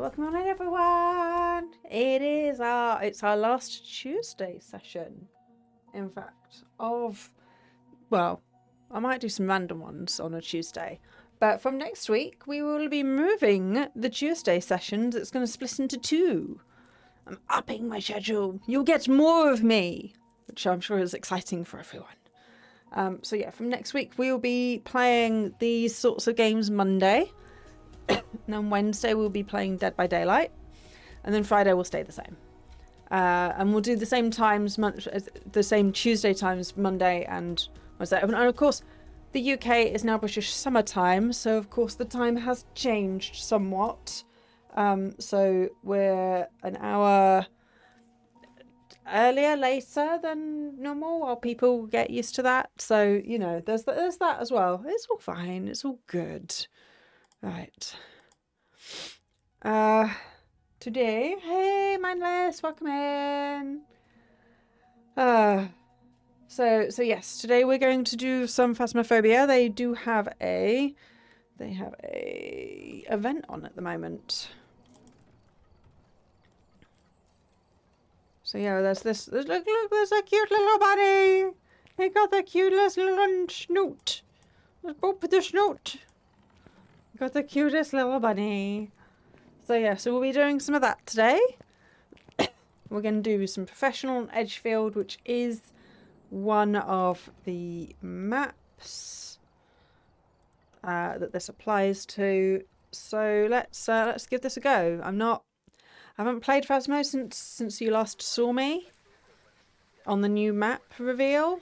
welcome on in everyone. It's our last Tuesday session, in fact, well, I might do some random ones on a Tuesday, but from next week we will be moving the Tuesday sessions. It's going to split into 2. I'm upping my schedule. You'll get more of me, which I'm sure is exciting for everyone. So yeah, from next week we will be playing these sorts of games Monday. And then Wednesday we'll be playing Dead by Daylight, and then Friday will stay the same. And we'll do the same times, the same Tuesday times, Monday and Wednesday. And of course, the UK is now British summertime, so of course the time has changed somewhat. So we're an hour earlier, later than normal, while people get used to that. So, you know, there's that as well. It's all fine. It's all good. Right. Today, hey, Mindless, welcome in. So yes, today we're going to do some Phasmophobia. They have a event on at the moment. So yeah, there's this. Look, there's a cute little bunny. He got the cutest little snoot. Let's go put the snoot. Got the cutest little bunny. So yeah, so we'll be doing some of that today. We're going to do some professional Edgefield, which is one of the maps that this applies to. So let's give this a go. I haven't played Phasmo since you last saw me on the new map reveal.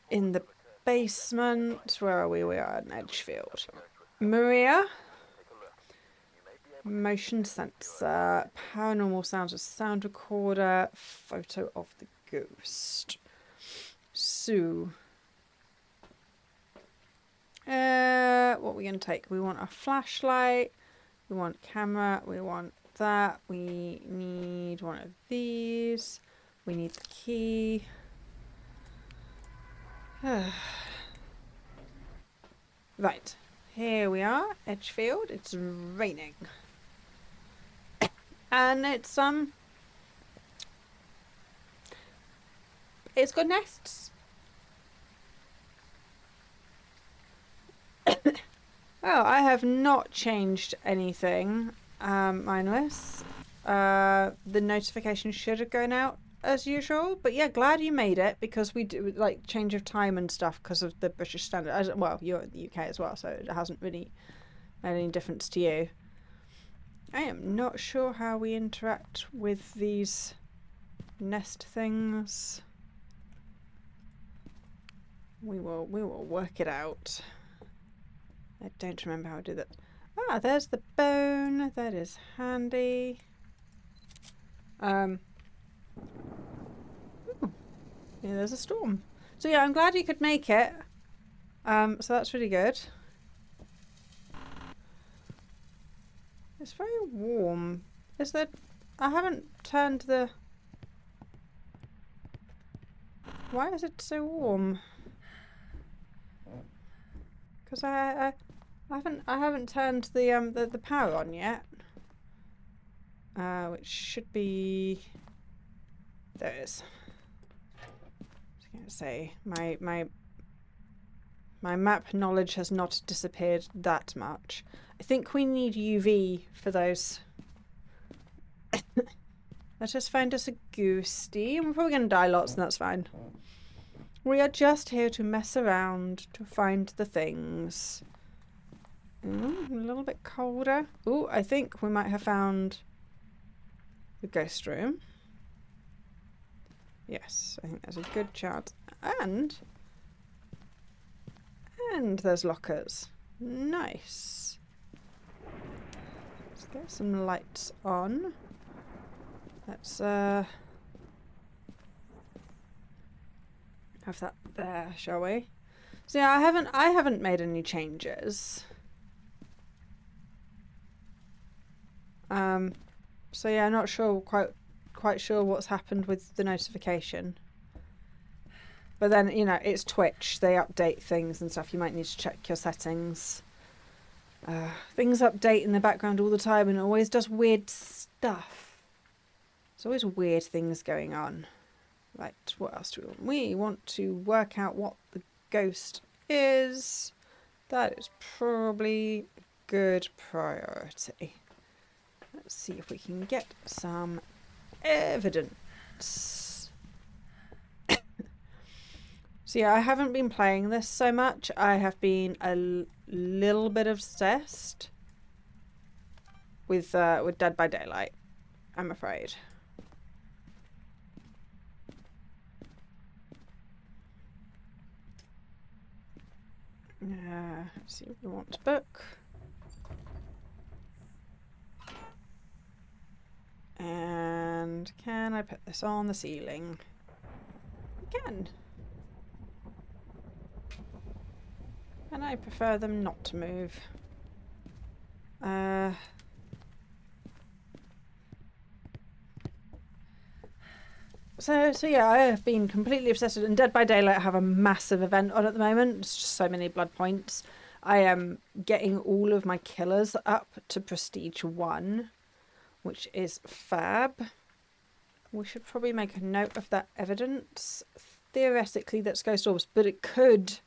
In the basement. Where are we? We are in Edgefield. Maria. Motion sensor. Paranormal sounds. A sound recorder. Photo of the ghost. Sue. What are we going to take? We want a flashlight. We want camera. We want that. We need one of these. We need the key. Right, here we are, Edgefield. It's raining, and it's got nests. Oh, I have not changed anything, Mindless. The notification should have gone out as usual, but yeah, glad you made it, because we do like change of time and stuff because of the British standard. Well, you're in the UK as well, so it hasn't really made any difference to you. I am not sure how we interact with these nest things. We will work it out. I don't remember how to do that. Ah, there's the bone. That is handy. Yeah, there's a storm. So yeah, I'm glad you could make it. So that's really good. It's very warm. Is there... I haven't turned the... Why is it so warm? Because I haven't turned the power on yet. Which should be... There it is. I was going to say, my map knowledge has not disappeared that much. I think we need UV for those. Let us find us a ghosty. We're probably going to die lots, and that's fine. We are just here to mess around, to find the things. A little bit colder. Oh, I think we might have found the ghost room. Yes, I think there's a good chance. And there's lockers. Nice. Let's get some lights on. Let's have that there, shall we? So yeah, I haven't made any changes. So yeah, I'm not sure quite sure what's happened with the notification. But then, you know, it's Twitch. They update things and stuff. You might need to check your settings. Things update in the background all the time and it always does weird stuff. There's always weird things going on. Right, what else do we want? We want to work out what the ghost is. That is probably a good priority. Let's see if we can get some evidence. So yeah, I haven't been playing this so much. I have been a little bit obsessed with Dead by Daylight, I'm afraid. Let's see what we want to book. And can I put this on the ceiling? I can. And I prefer them not to move. So yeah, I have been completely obsessed with, and Dead by Daylight have a massive event on at the moment. It's just so many blood points. I am getting all of my killers up to Prestige 1, which is fab. We should probably make a note of that evidence. Theoretically, that's ghost orbs, but it could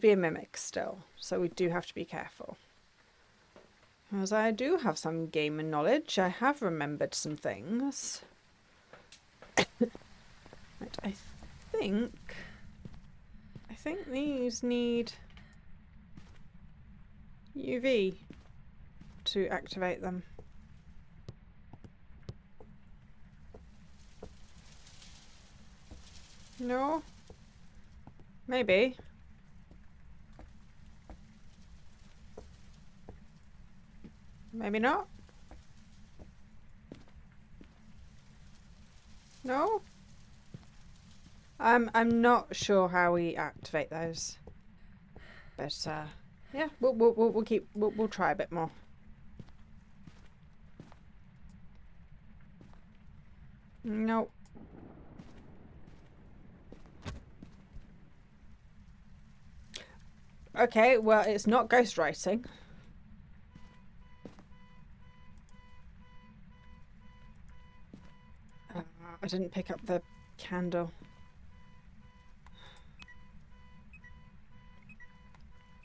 be a mimic still, so we do have to be careful. As I do have some gamer knowledge, I have remembered some things. Right, I think these need UV to activate them. No? Maybe. Maybe not? No? I'm not sure how we activate those, but yeah, we'll try a bit more. Nope. Okay, well, it's not ghostwriting. I didn't pick up the candle.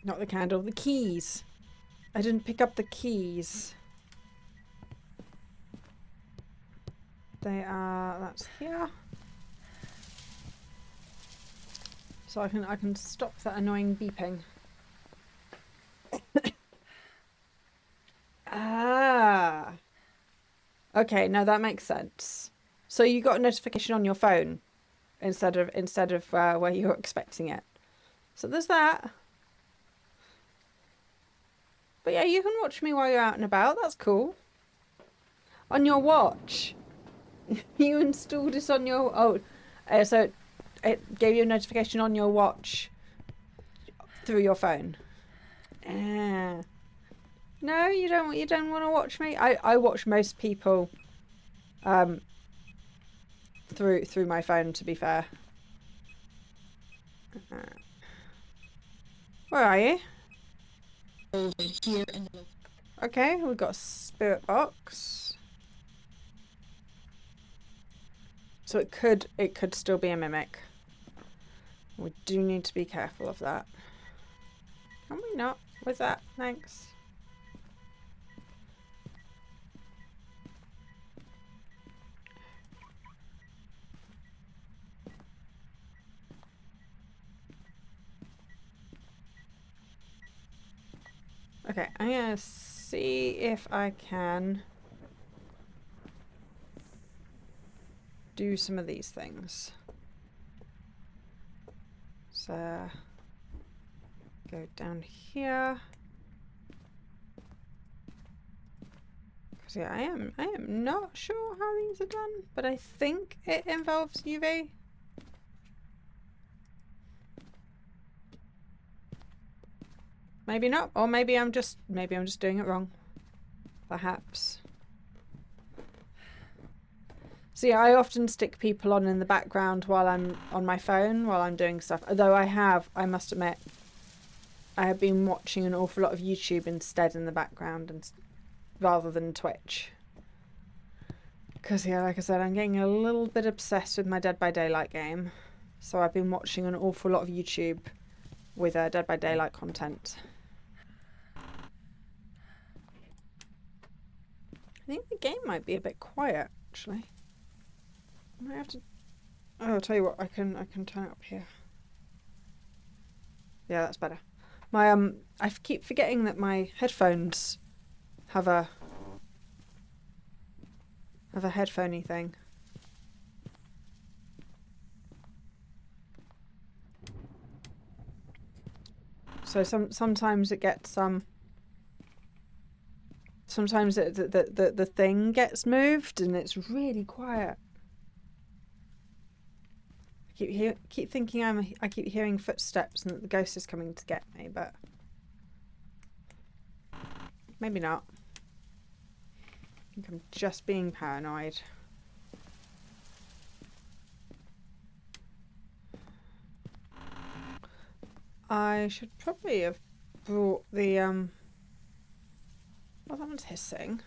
Not the candle, the keys. I didn't pick up the keys. They are, that's here. So I can stop that annoying beeping. Ah. Okay, now that makes sense. So you got a notification on your phone instead of where you were expecting it. So there's that. But yeah, you can watch me while you're out and about. That's cool. On your watch. You installed it on your... so it gave you a notification on your watch through your phone. No, you don't want to watch me. I watch most people through my phone, to be fair. Where are you? Here in the... Okay, we've got a spirit box. So it could still be a mimic. We do need to be careful of that. Can we not with that? Thanks. Okay, I'm gonna see if I can do some of these things. So go down here. Cause yeah, I am not sure how these are done, but I think it involves UV. Maybe not, or maybe I'm just doing it wrong. Perhaps. So yeah, I often stick people on in the background while I'm on my phone, while I'm doing stuff. Although I must admit, I have been watching an awful lot of YouTube instead in the background, and rather than Twitch. Because, yeah, like I said, I'm getting a little bit obsessed with my Dead by Daylight game. So I've been watching an awful lot of YouTube with Dead by Daylight content. I think the game might be a bit quiet, actually. I might have to... Oh, I'll tell you what, I can turn it up here. Yeah, that's better. My I keep forgetting that my headphones have a headphoney thing. So sometimes it gets sometimes the thing gets moved and it's really quiet. I keep thinking I keep hearing footsteps and that the ghost is coming to get me, but maybe not. I think I'm just being paranoid. I should probably have brought the oh, that one's hissing.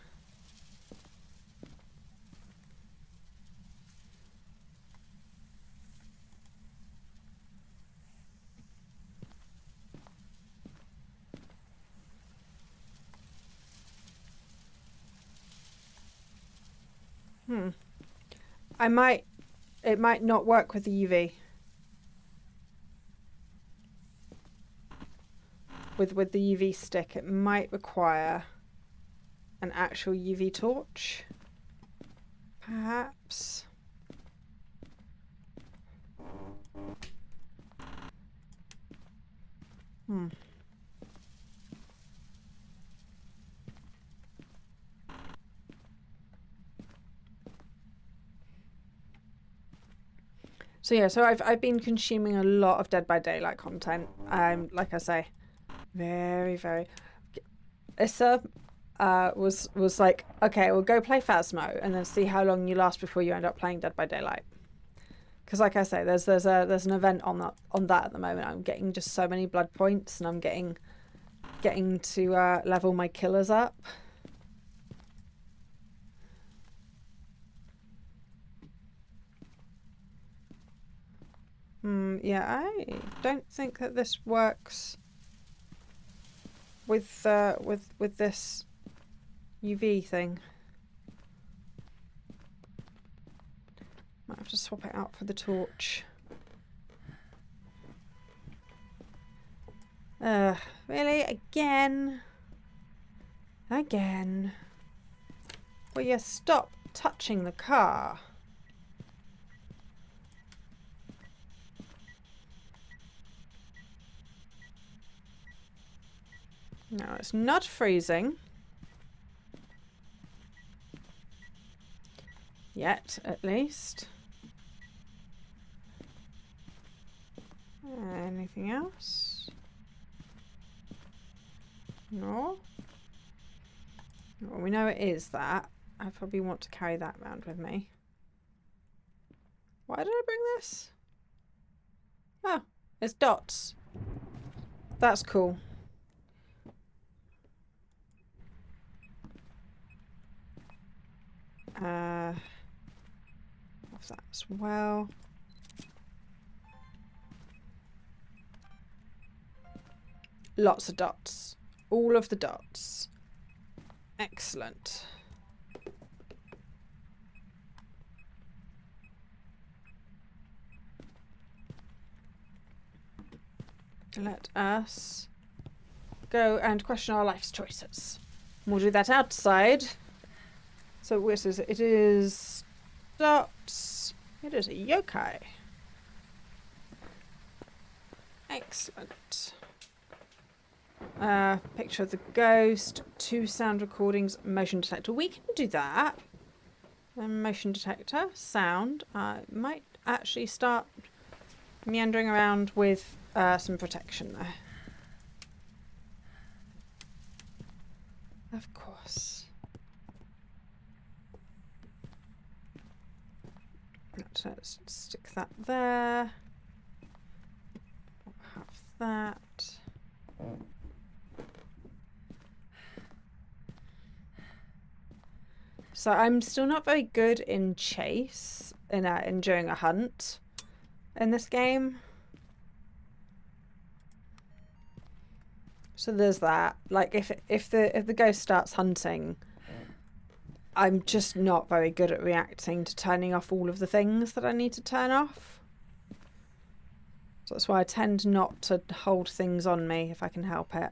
It might not work with the UV. With the UV stick, it might require an actual UV torch. Perhaps. So yeah, so I've been consuming a lot of Dead by Daylight content. Like I say, very. Issa was like, okay, we'll go play Phasmo and then see how long you last before you end up playing Dead by Daylight. Because like I say, there's an event on that at the moment. I'm getting just so many blood points, and I'm getting to level my killers up. Yeah, I don't think that this works with this UV thing. Might have to swap it out for the torch. Really? Again? Again? Will you stop touching the car? No, it's not freezing. Yet, at least. Anything else? No? Well, we know it is that. I probably want to carry that around with me. Why did I bring this? Oh, it's dots. That's cool. Have that as well. Lots of dots. All of the dots. Excellent. Let us go and question our life's choices. We'll do that outside. So what is it? It is dots. It is a yokai. Excellent. Picture of the ghost, 2 sound recordings, motion detector. We can do that. Motion detector, sound. Might actually start meandering around with some protection there. Of course. Let's stick that there. We'll have that. So I'm still not very good in chase, in during a hunt in this game. So there's that. Like if the ghost starts hunting, I'm just not very good at reacting to turning off all of the things that I need to turn off. So that's why I tend not to hold things on me if I can help it.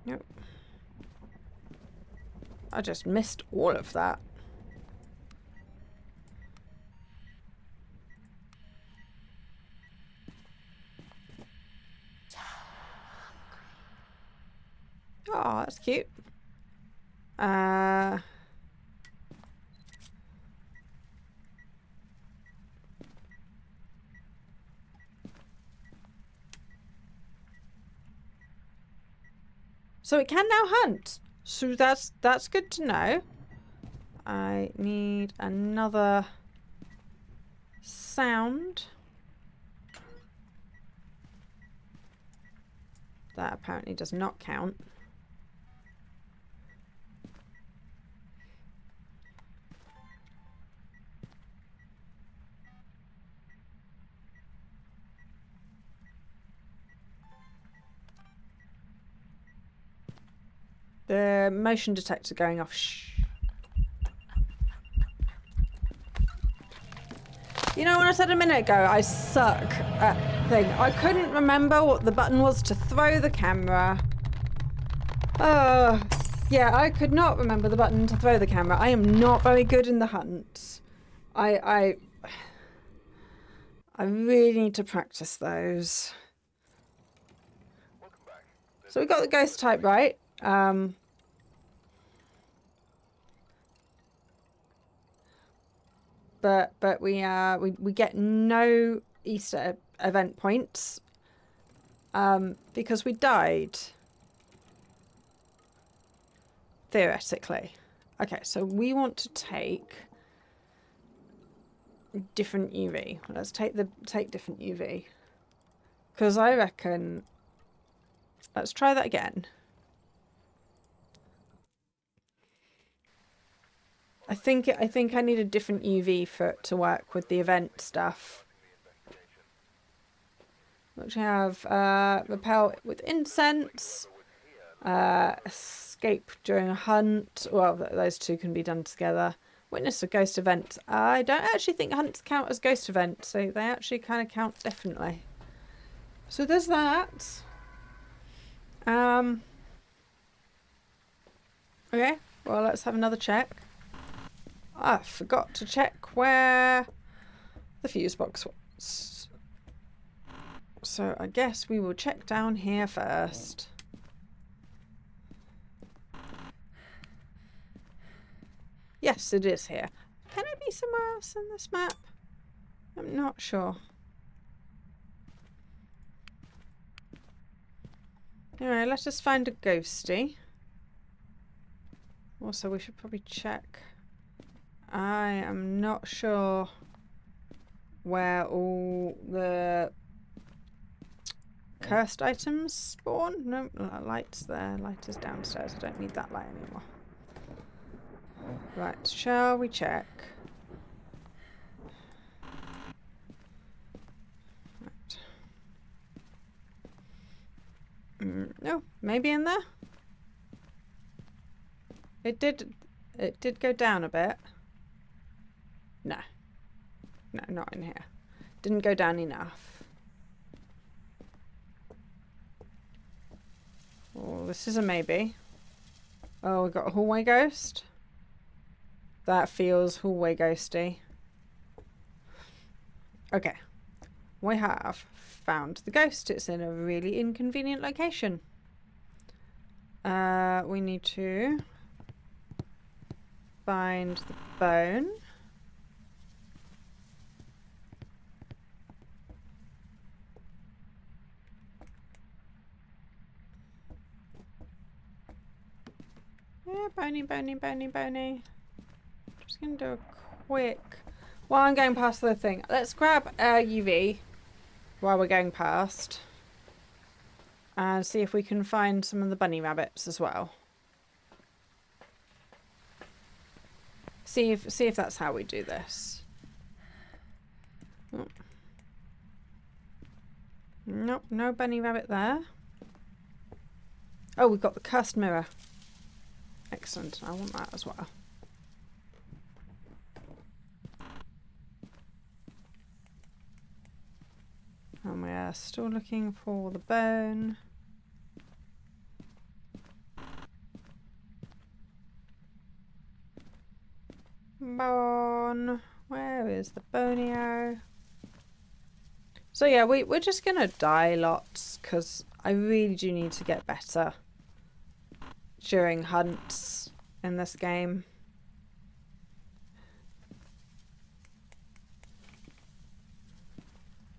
Nope. I just missed all of that. Oh, that's cute. So it can now hunt. So that's good to know. I need another sound. That apparently does not count. The motion detector going off. Shh. You know, when I said a minute ago, I suck at thing. I couldn't remember what the button was to throw the camera. Yeah, I could not remember the button to throw the camera. I am not very good in the hunt. I really need to practice those. So we got the ghost type right. But we get no Easter event points because we died. Theoretically. Okay, so we want to take different UV. Let's take different UV. Because I reckon, let's try that again. I think I need a different UV for it to work with the event stuff. Which we have repel with incense, escape during a hunt. Well, those two can be done together. Witness a ghost event. I don't actually think hunts count as ghost events, so they actually kind of count differently. So there's that. Okay, well, let's have another check. I forgot to check where the fuse box was. So I guess we will check down here first. Yes, it is here. Can it be somewhere else in this map? I'm not sure. Anyway, let us find a ghosty. Also, we should probably check. I am not sure where all the cursed items spawn. No, light's there. Light is downstairs. I don't need that light anymore. Right, shall we check? Right. No, maybe in there? It did go down a bit. No. No, not in here. Didn't go down enough. Oh, this is a maybe. Oh, we got a hallway ghost. That feels hallway ghosty. Okay. We have found the ghost. It's in a really inconvenient location. We need to find the bone. Yeah, bony, bony, bony, bony. Just gonna do a quick While I'm going past the thing, let's grab a UV while we're going past and see if we can find some of the bunny rabbits as well. See if that's how we do this. Oh. Nope, no bunny rabbit there. Oh, we've got the cursed mirror. Excellent, I want that as well. And we are still looking for the bone. Bone. Where is the bonio? So yeah, we're just gonna die lots because I really do need to get better during hunts in this game.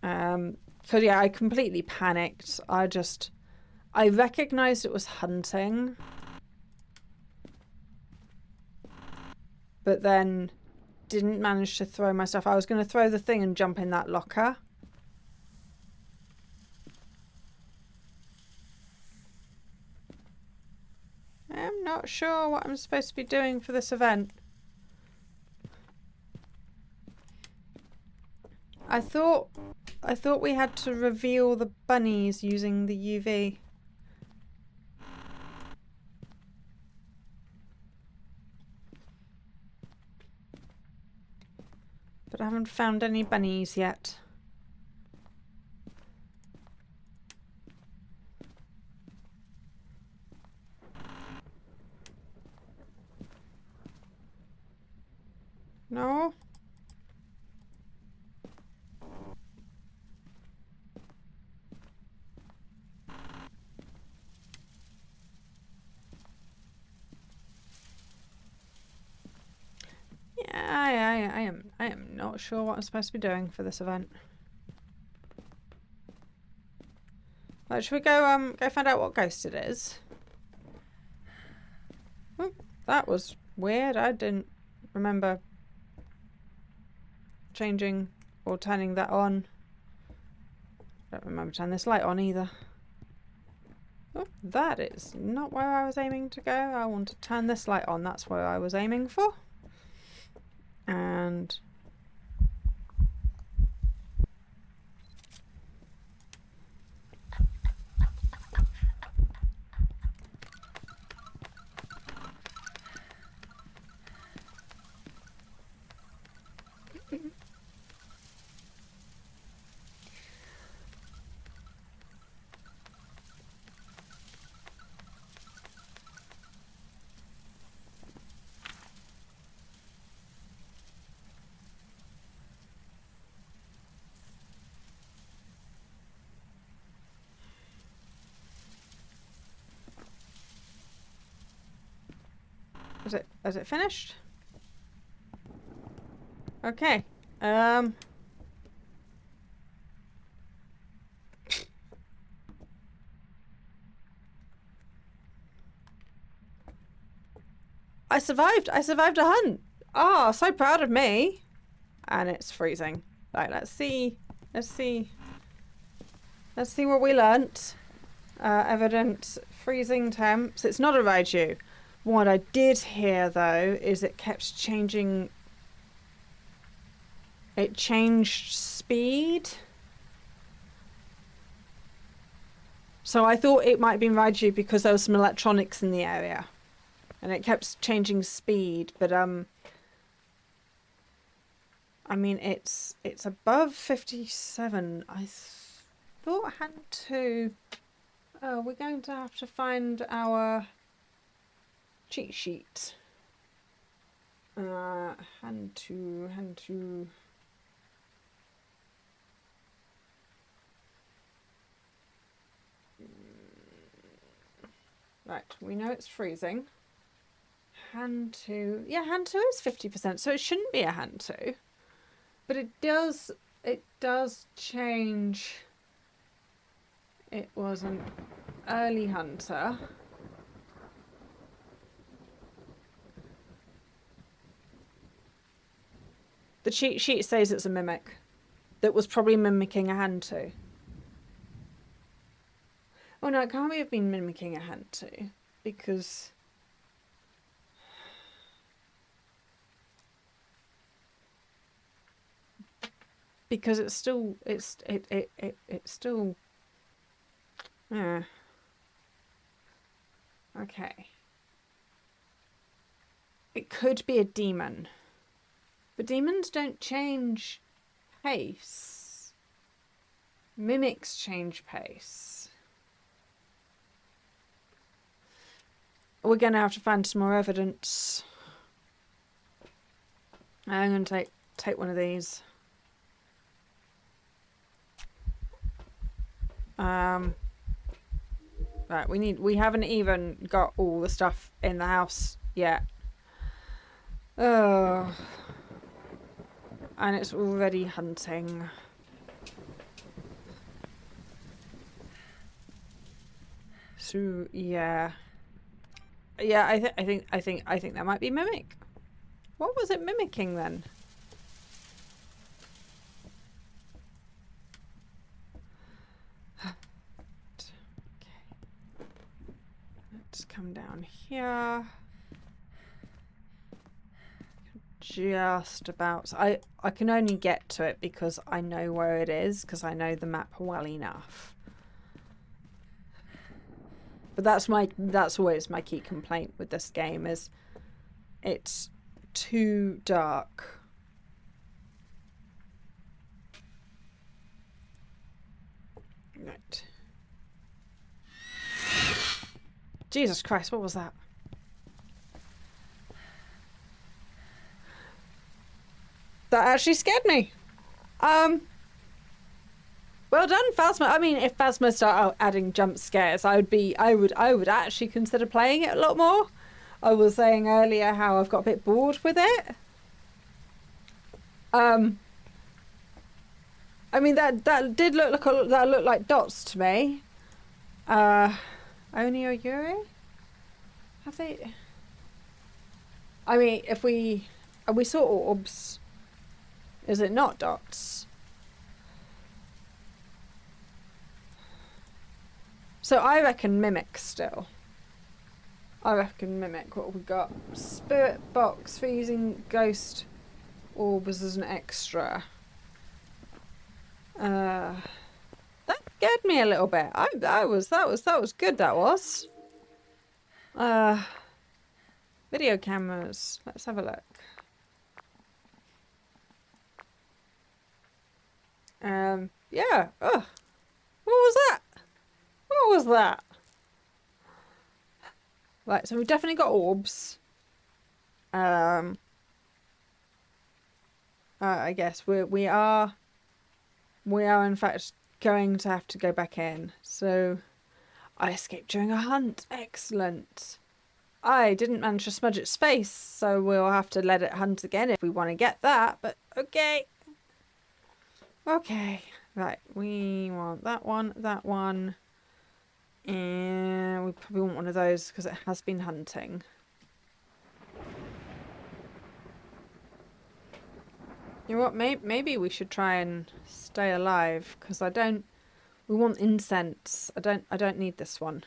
So yeah, I completely panicked. I recognized it was hunting, but then didn't manage to throw my stuff. I was going to throw the thing and jump in that locker. I'm not sure what I'm supposed to be doing for this event. I thought we had to reveal the bunnies using the UV. But I haven't found any bunnies yet. No? Yeah, I am not sure what I'm supposed to be doing for this event. Right, should we go find out what ghost it is? Oh, that was weird. I didn't remember changing or turning that on. Don't remember turning this light on either. Oh, that is not where I was aiming to go. I want to turn this light on. That's where I was aiming for. And is it finished? Okay. I survived. I survived a hunt. Oh, so proud of me. And it's freezing. Right, let's see what we learnt. Evidence, freezing temps. It's not a Raiju. What I did hear though is it kept changing. It changed speed. So I thought it might have been Raiju because there was some electronics in the area. And it kept changing speed, but I mean it's above 57. I thought I had to. Oh, we're going to have to find our cheat sheet. Hand to. Right, we know it's freezing. Hand 2. Yeah, hand 2 is 50%, so it shouldn't be a hand 2. But it does change. It was an early hunter. The cheat sheet says it's a mimic that was probably mimicking a Hantu. Oh no, it can't have been mimicking a Hantu because it's still it's still yeah. Okay. It could be a demon. But demons don't change pace. Mimics change pace. We're going to have to find some more evidence. I'm going to take one of these. Right, we haven't even got all the stuff in the house yet. Oh. And it's already hunting. So yeah. Yeah, I think that might be mimic. What was it mimicking then? Okay. Let's come down here. Just about. I can only get to it because I know where it is, because I know the map well enough. But that's always my key complaint with this game, is it's too dark. Right. Jesus Christ, what was that? That actually scared me. Well done, Phasmo. I mean, if Phasmo started adding jump scares, I would actually consider playing it a lot more. I was saying earlier how I've got a bit bored with it. I mean, that did look like dots to me. Oni or Yuri? Have they? I mean, if we saw orbs, is it not dots? So I reckon mimic still. I reckon mimic. What have we got? Spirit box, freezing ghost orbs as an extra. That scared me a little bit. That was good. That was. Video cameras. Let's have a look. Yeah. Ugh. What was that? What was that? Right, so we've definitely got orbs. I guess we are in fact going to have to go back in. So I escaped during a hunt. Excellent. I didn't manage to smudge its face, so we'll have to let it hunt again if we want to get that, but okay. Okay. Right, we want that one, and we probably want one of those because it has been hunting. You know what? Maybe we should try and stay alive, because we want incense. I don't need this one.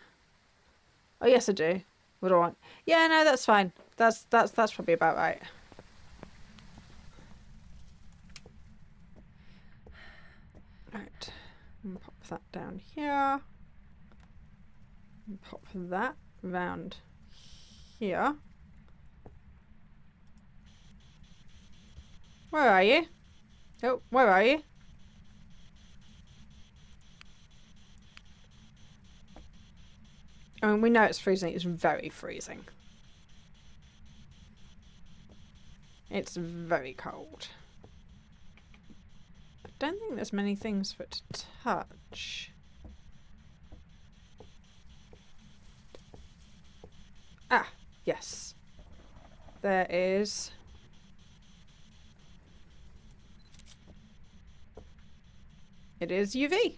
Oh yes, I do. What do I want? Yeah, no, that's fine. That's probably about right. Right, and pop that down here. And pop that round here. Where are you? Oh, where are you? I mean, we know it's freezing. It's very freezing. It's very cold. I don't think there's many things for it to touch. Ah, yes. There is. It is UV.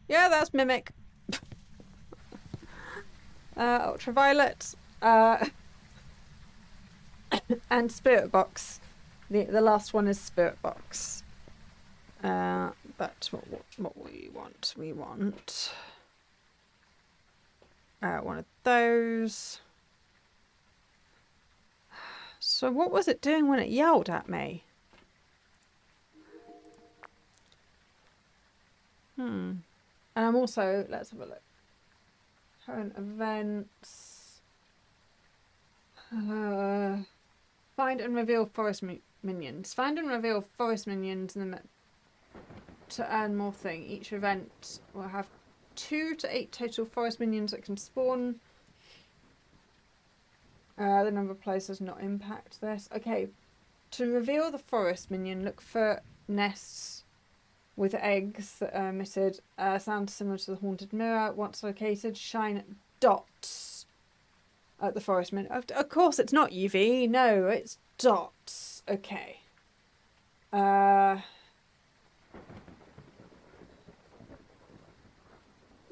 Yeah, that's mimic. Ultraviolet. And Spirit Box. The last one is Spirit Box. But what we want? We want one of those. So what was it doing when it yelled at me? And I'm also, let's have a look. Current events. Find and reveal forest minions. Find and reveal forest minions in the to earn more thing. Each event will have 2 to 8 total forest minions that can spawn. The number of players does not impact this. Okay, to reveal the forest minion, look for nests with eggs that are emitted. Sound similar to the haunted mirror. Once located, shine dots at the forest minion. Of course, it's not UV. No, it's dots. Okay.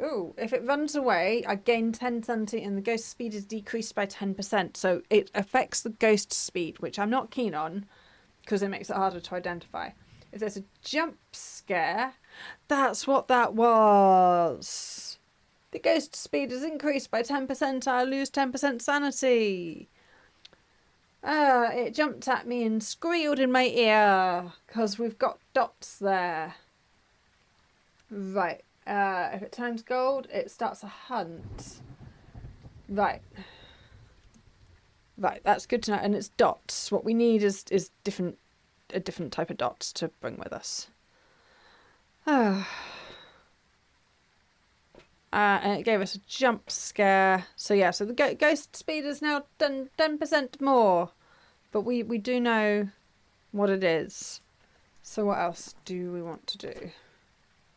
Ooh, if it runs away, I gain 10 sanity and the ghost speed is decreased by 10%. So it affects the ghost speed, which I'm not keen on because it makes it harder to identify. If there's a jump scare, that's what that was. The ghost speed is increased by 10%. I lose 10% sanity. It jumped at me and squealed in my ear because we've got dots there. Right. If it turns gold, it starts a hunt. Right. Right, that's good to know. And it's dots. What we need is a different type of dots to bring with us. And it gave us a jump scare. So yeah, so the ghost speed is now done 10% more. But we do know what it is. So what else do we want to do?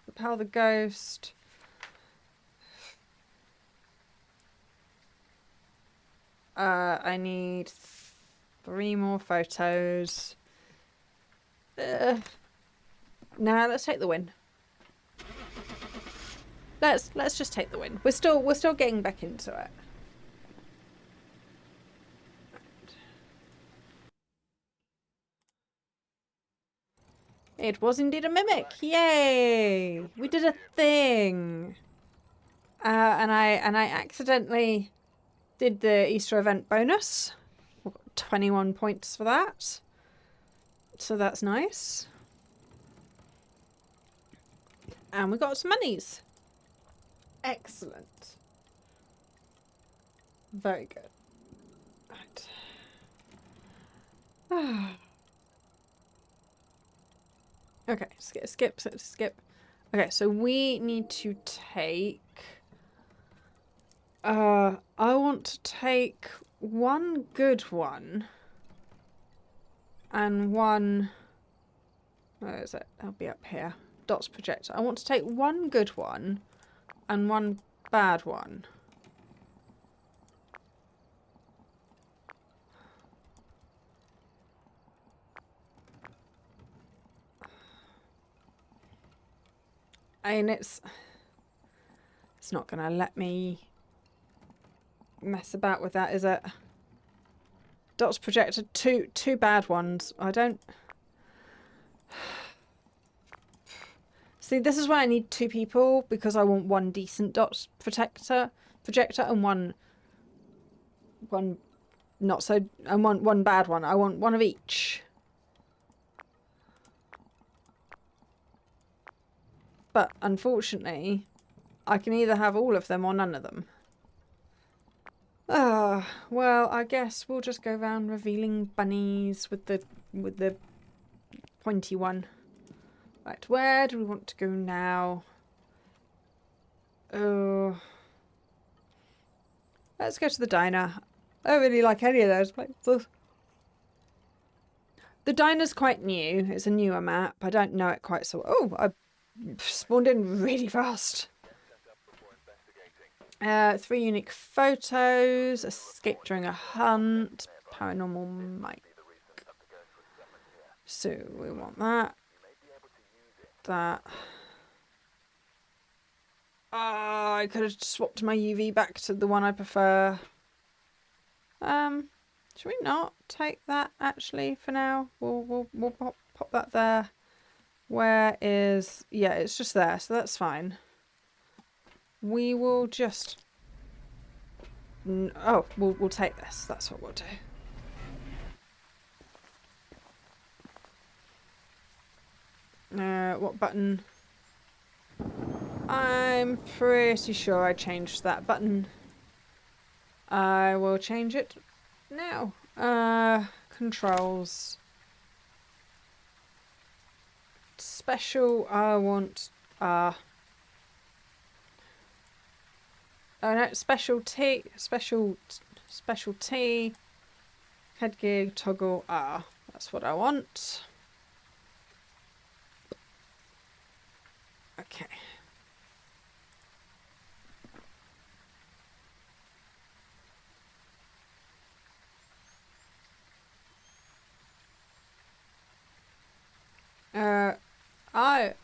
Repel the ghost. I need 3 more photos. Nah, let's take the win. Let's just take the win. We're still getting back into it. It was indeed a mimic. Yay! We did a thing. And I accidentally did the Easter event bonus. We got 21 points for that. So that's nice. And we got some monies. Excellent. Very good. Right. Okay, skip. Okay, so we need to take... I want to take one good one and one... Where is it? I'll be up here. Dots projector. I want to take one good one and one bad one. I mean, it's not gonna let me mess about with that, is it? Dots projector, two bad ones. I don't... See, this is why I need 2 people, because I want one decent dots projector and one not so, and one bad one. I want one of each. But unfortunately, I can either have all of them or none of them. Well, I guess we'll just go around revealing bunnies with the pointy one. Right, where do we want to go now? Oh, let's go to the diner. I don't really like any of those places. The diner's quite new. It's a newer map. I don't know it quite so... Oh, I spawned in really fast. 3 unique photos. Escape during a hunt. Paranormal mic. So we want that. That. I could have swapped my UV back to the one I prefer. Should we not take that actually for now? We'll pop that there. Where is... Yeah, it's just there, so that's fine. We will just... Oh, we'll take this. That's what we'll do. What button? I'm pretty sure I changed that button. I will change it now. Controls. Special, I want... Oh no, specialty, specialty, headgear, toggle, R. That's what I want. Okay.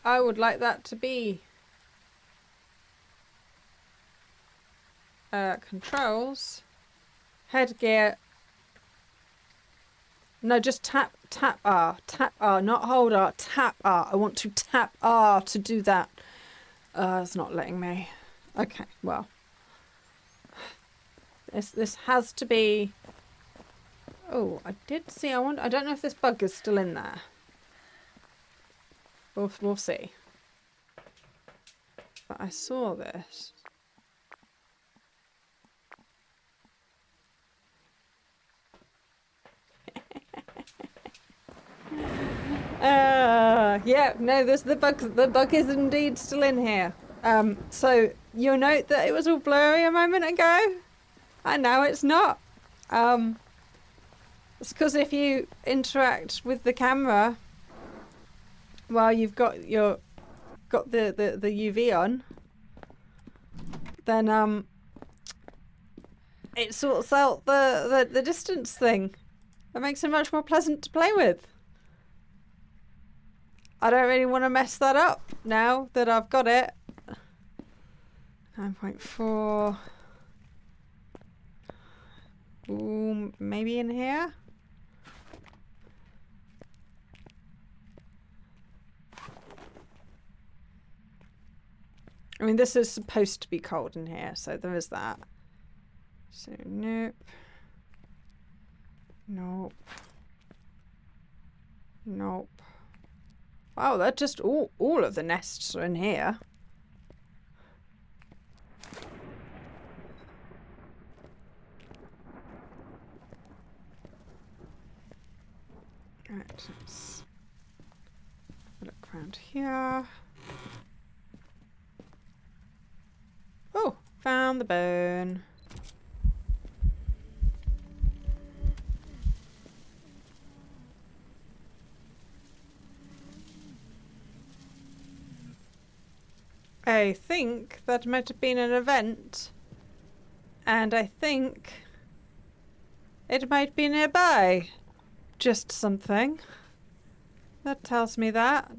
I would like that to be controls, headgear. No, just tap R, not hold R, tap R. I want to tap R to do that. It's not letting me. Okay, well, this has to be. Oh, I did see. I don't know if this bug is still in there. We'll see. But I saw this. Yeah, no, the bug is indeed still in here. So you'll note that it was all blurry a moment ago, and now it's not. It's because if you interact with the camera while you've got the UV on, then it sorts out the distance thing. It makes it much more pleasant to play with. I don't really want to mess that up now that I've got it. 9.4. Ooh, maybe in here? I mean, this is supposed to be cold in here, so there is that. So, nope. Nope. Nope. Wow, they're just all of the nests are in here. Right, let's look around here. Oh, found the bone. I think that might have been an event, and I think it might be nearby. Just something that tells me that.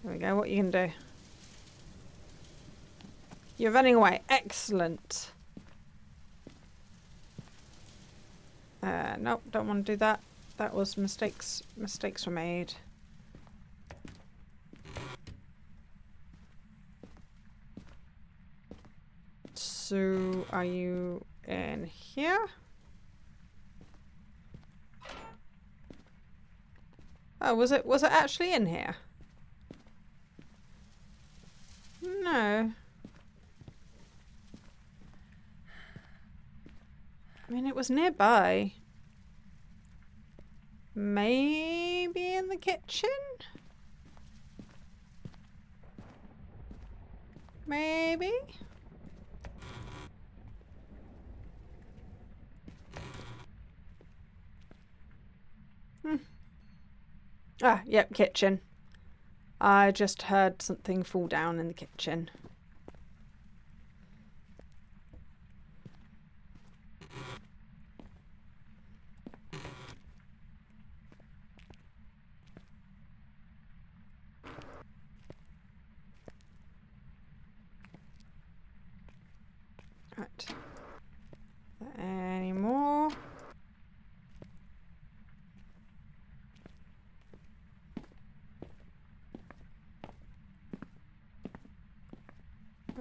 There we go. What you can do? You're running away. Excellent. Nope, don't want to do that. That was mistakes. Mistakes were made. So, are you in here? Oh, was it actually in here? No. I mean, it was nearby. Maybe in the kitchen? Maybe? Ah, yep, kitchen. I just heard something fall down in the kitchen.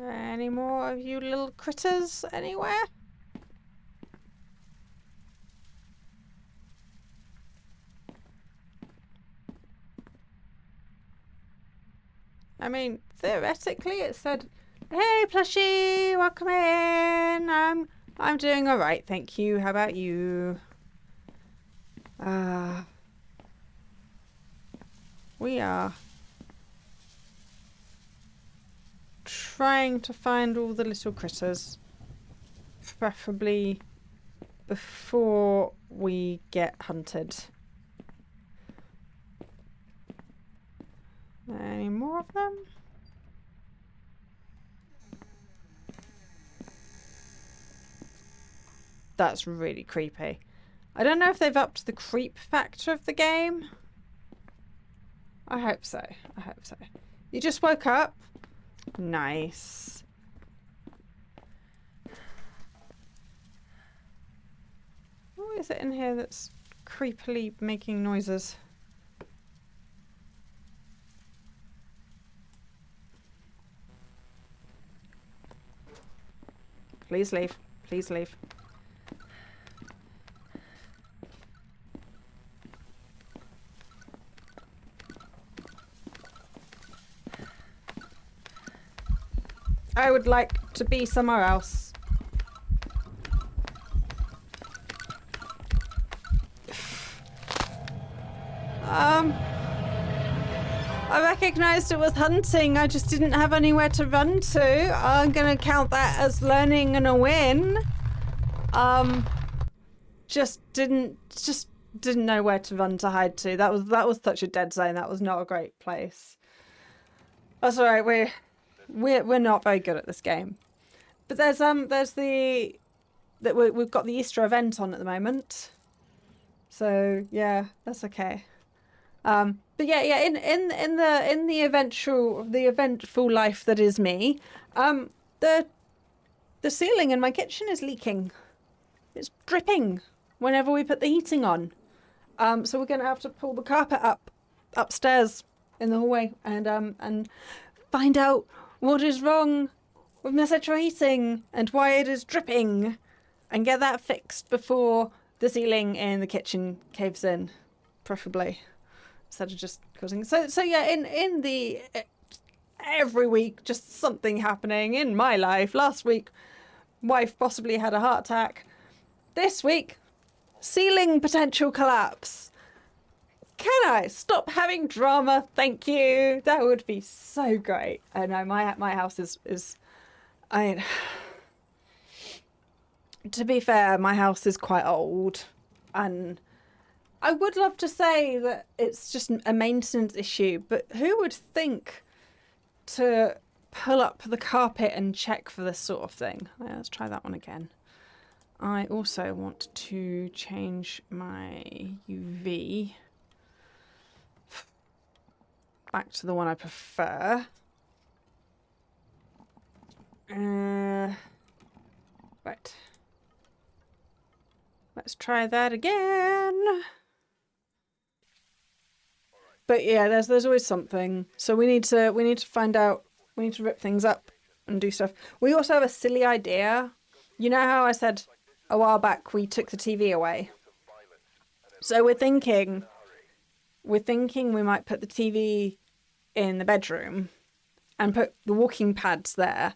Any more of you little critters anywhere? I mean, theoretically it said, "Hey plushie, welcome in. I'm doing all right, thank you. How about you?" We are trying to find all the little critters, preferably before we get hunted. Any more of them? That's really creepy. I don't know if they've upped the creep factor of the game. I hope so. I hope so. You just woke up? Nice. What is it in here that's creepily making noises? Please leave. Please leave. I would like to be somewhere else. I recognised it was hunting. I just didn't have anywhere to run to. I'm gonna count that as learning and a win. Just didn't know where to run to hide to. That was such a dead zone. That was not a great place. That's all right. We're not very good at this game. But we've got the Easter event on at the moment. So yeah, that's okay. But yeah, in the eventful life that is me, the ceiling in my kitchen is leaking. It's dripping whenever we put the heating on. So we're gonna have to pull the carpet upstairs in the hallway and find out what is wrong with my central heating and why it is dripping, and get that fixed before the ceiling in the kitchen caves in, preferably. Instead of just causing so yeah, in the every week just something happening in my life. Last week wife possibly had a heart attack. This week ceiling potential collapse. Can I stop having drama? Thank you. That would be so great. I know my house is I mean, to be fair, my house is quite old, and I would love to say that it's just a maintenance issue, but who would think to pull up the carpet and check for this sort of thing? Yeah, let's try that one again. I also want to change my UV back to the one I prefer. Right. Let's try that again. But yeah, there's always something. So we need to find out. We need to rip things up and do stuff. We also have a silly idea. You know how I said a while back we took the TV away? So we're thinking we might put the TV in the bedroom and put the walking pads there,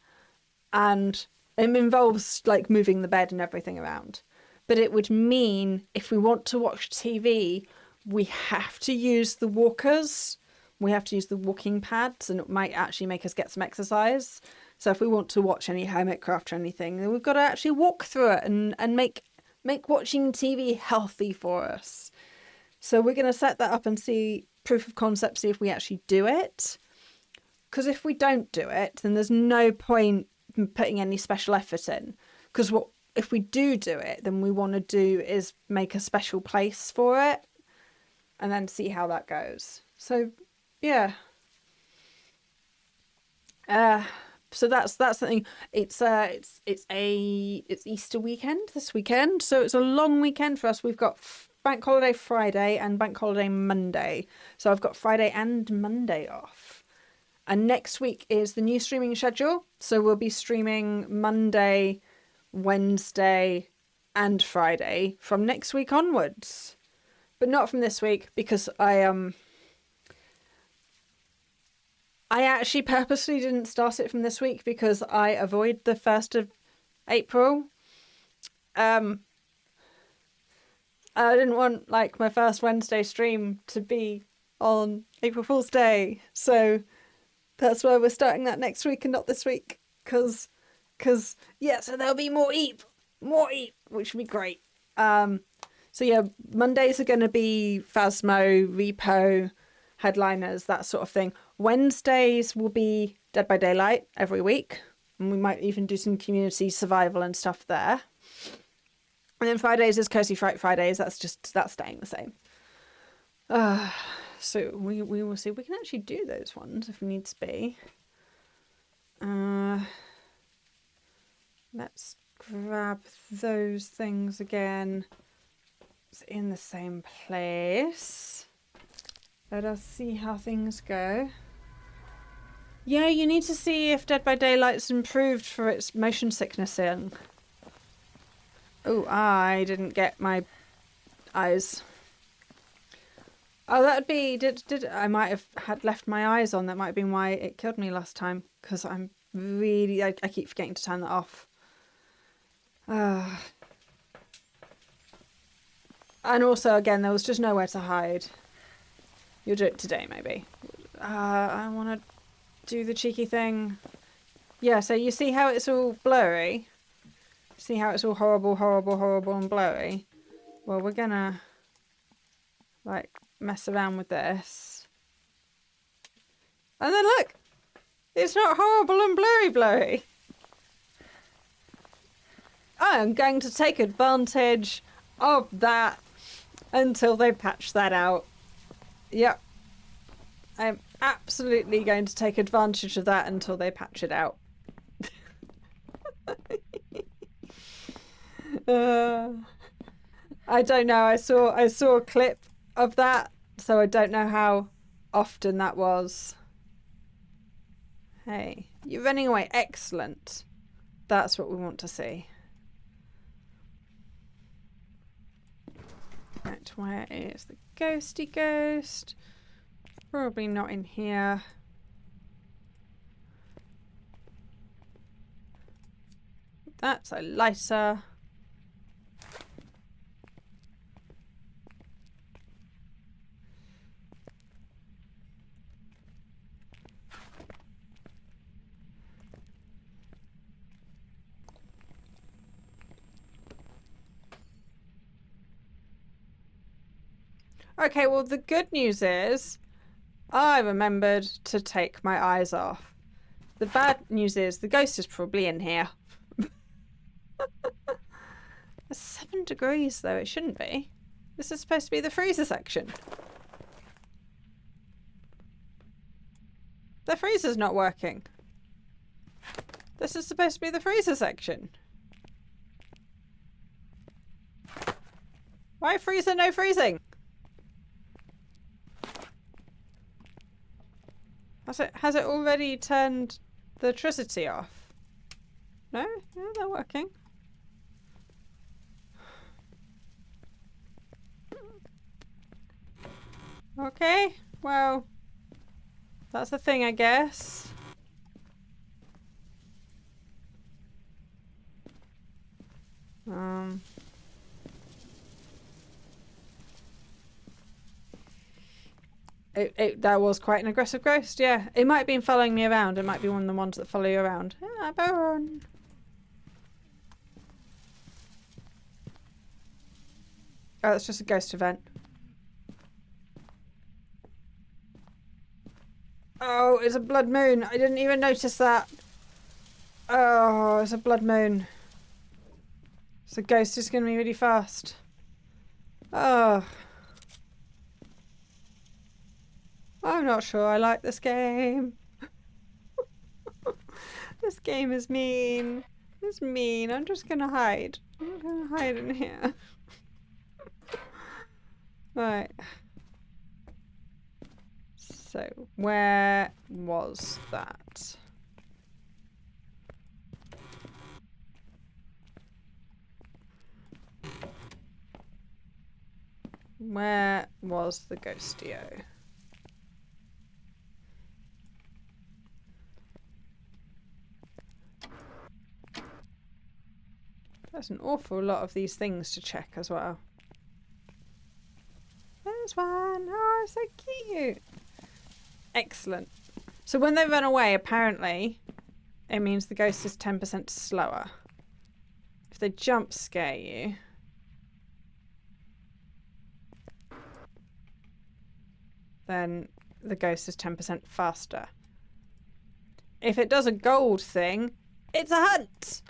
and it involves like moving the bed and everything around. But it would mean if we want to watch TV, we have to use the walkers. We have to use the walking pads, and it might actually make us get some exercise. So if we want to watch any Hermitcraft or anything, then we've got to actually walk through it and make watching TV healthy for us. So we're going to set that up and see proof of concept, see if we actually do it. Because if we don't do it, then there's no point in putting any special effort in. Because if we do it, then we want to do is make a special place for it and then see how that goes. So yeah. So that's something. It's Easter weekend this weekend, so it's a long weekend for us. We've got Bank Holiday Friday and Bank Holiday Monday, so I've got Friday and Monday off, And next week is the new streaming schedule. So we'll be streaming Monday, Wednesday, and Friday from next week onwards. But not from this week, because I actually purposely didn't start it from this week because I avoid the 1st of April. I didn't want like my first Wednesday stream to be on April Fool's Day, so that's why we're starting that next week and not this week. Cause yeah, so there'll be more EEP, which would be great. So yeah, Mondays are going to be Phasmo, REPO, headliners, that sort of thing. Wednesdays will be Dead by Daylight every week, and we might even do some community survival and stuff there. And then Fridays is Cozy Fright Fridays. That's staying the same. So we will see. We can actually do those ones if we need to be. Let's grab those things again. It's in the same place. Let us see how things go. Yeah, you need to see if Dead by Daylight's improved for its motion sickness in. Oh, I didn't get my eyes. Oh, that'd be... Did I might have had left my eyes on. That might have been why it killed me last time. Because I'm really... I keep forgetting to turn that off. And also, again, there was just nowhere to hide. You'll do it today, maybe. I want to do the cheeky thing. Yeah, so you see how it's all blurry? See how it's all horrible, horrible, horrible and blurry? Well, we're gonna, like, mess around with this. And then look! It's not horrible and blurry. I am going to take advantage of that until they patch that out. Yep. I'm absolutely going to take advantage of that until they patch it out. I don't know. I saw a clip of that, so I don't know how often that was. Hey, you're running away. Excellent. That's what we want to see. Right, where is the ghosty ghost? Probably not in here. That's a lighter. Okay, well, the good news is I remembered to take my eyes off. The bad news is the ghost is probably in here. It's 7 degrees, though. It shouldn't be. This is supposed to be the freezer section. The freezer's not working. This is supposed to be the freezer section. Why freezer, no freezing? Has it already turned the electricity off? No? Yeah, they're working. Okay, well, that's the thing, I guess. That was quite an aggressive ghost, yeah. It might have been following me around. It might be one of the ones that follow you around. Ah, burn. Oh, it's just a ghost event. Oh, it's a blood moon. I didn't even notice that. Oh, it's a blood moon. So ghost is going to be really fast. Oh. I'm not sure I like this game. This game is mean. It's mean. I'm just gonna hide. I'm gonna hide in here. Right. So, where was that? Where was the ghostio? There's an awful lot of these things to check as well. There's one. Oh, so cute. Excellent. So when they run away, apparently, it means the ghost is 10% slower. If they jump scare you, then the ghost is 10% faster. If it does a gold thing, it's a hunt!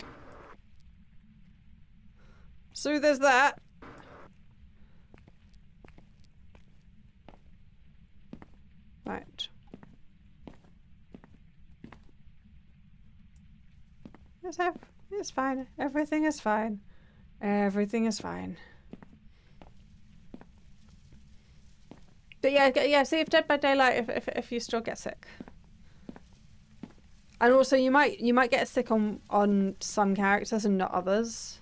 So there's that. Right. It's fine. Everything is fine. Everything is fine. But yeah, see if Dead by Daylight if you still get sick. And also you might get sick on some characters and not others.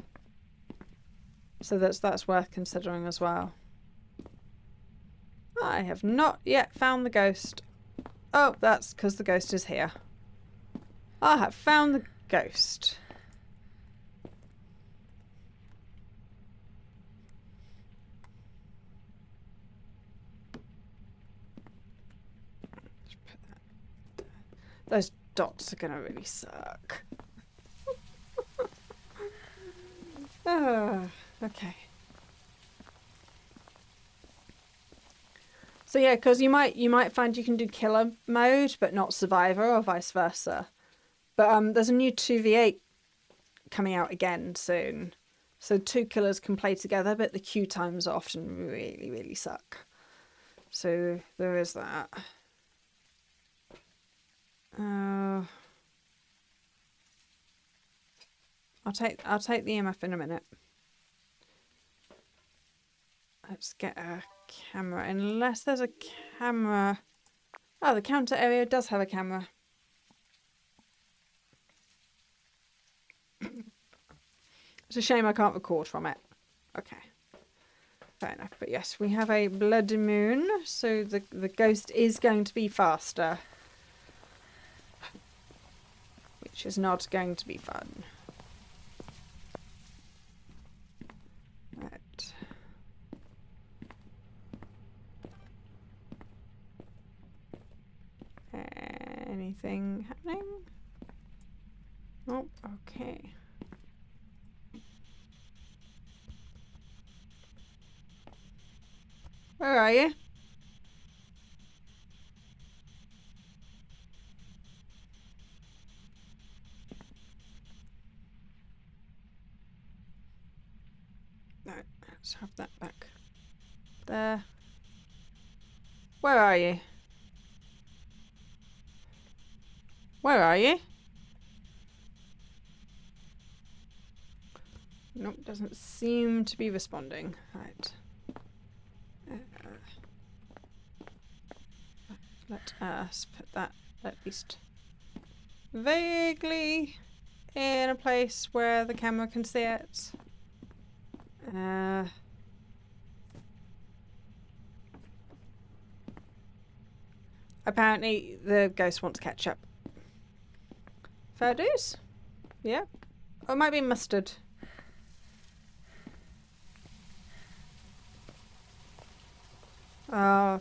So that's worth considering as well. I have not yet found the ghost. Oh, that's because the ghost is here. I have found the ghost. Those dots are gonna really suck. Okay. So yeah, because you might find you can do killer mode, but not survivor, or vice versa. But there's a new 2v8 coming out again soon, so 2 killers can play together, but the queue times often really, really suck. So there is that. I'll take the EMF in a minute. Let's get a camera, unless there's a camera. Oh, the counter area does have a camera. It's a shame I can't record from it. Okay. Fair enough. But yes, we have a blood moon, so the ghost is going to be faster. Which is not going to be fun. Right. Anything happening? Oh, okay. Where are you? Right, let's have that back. There. Where are you? Where are you? Nope, doesn't seem to be responding. Right. Let us put that at least vaguely in a place where the camera can see it. Apparently the ghost wants ketchup. Fair dues? Yeah. Or it might be mustard.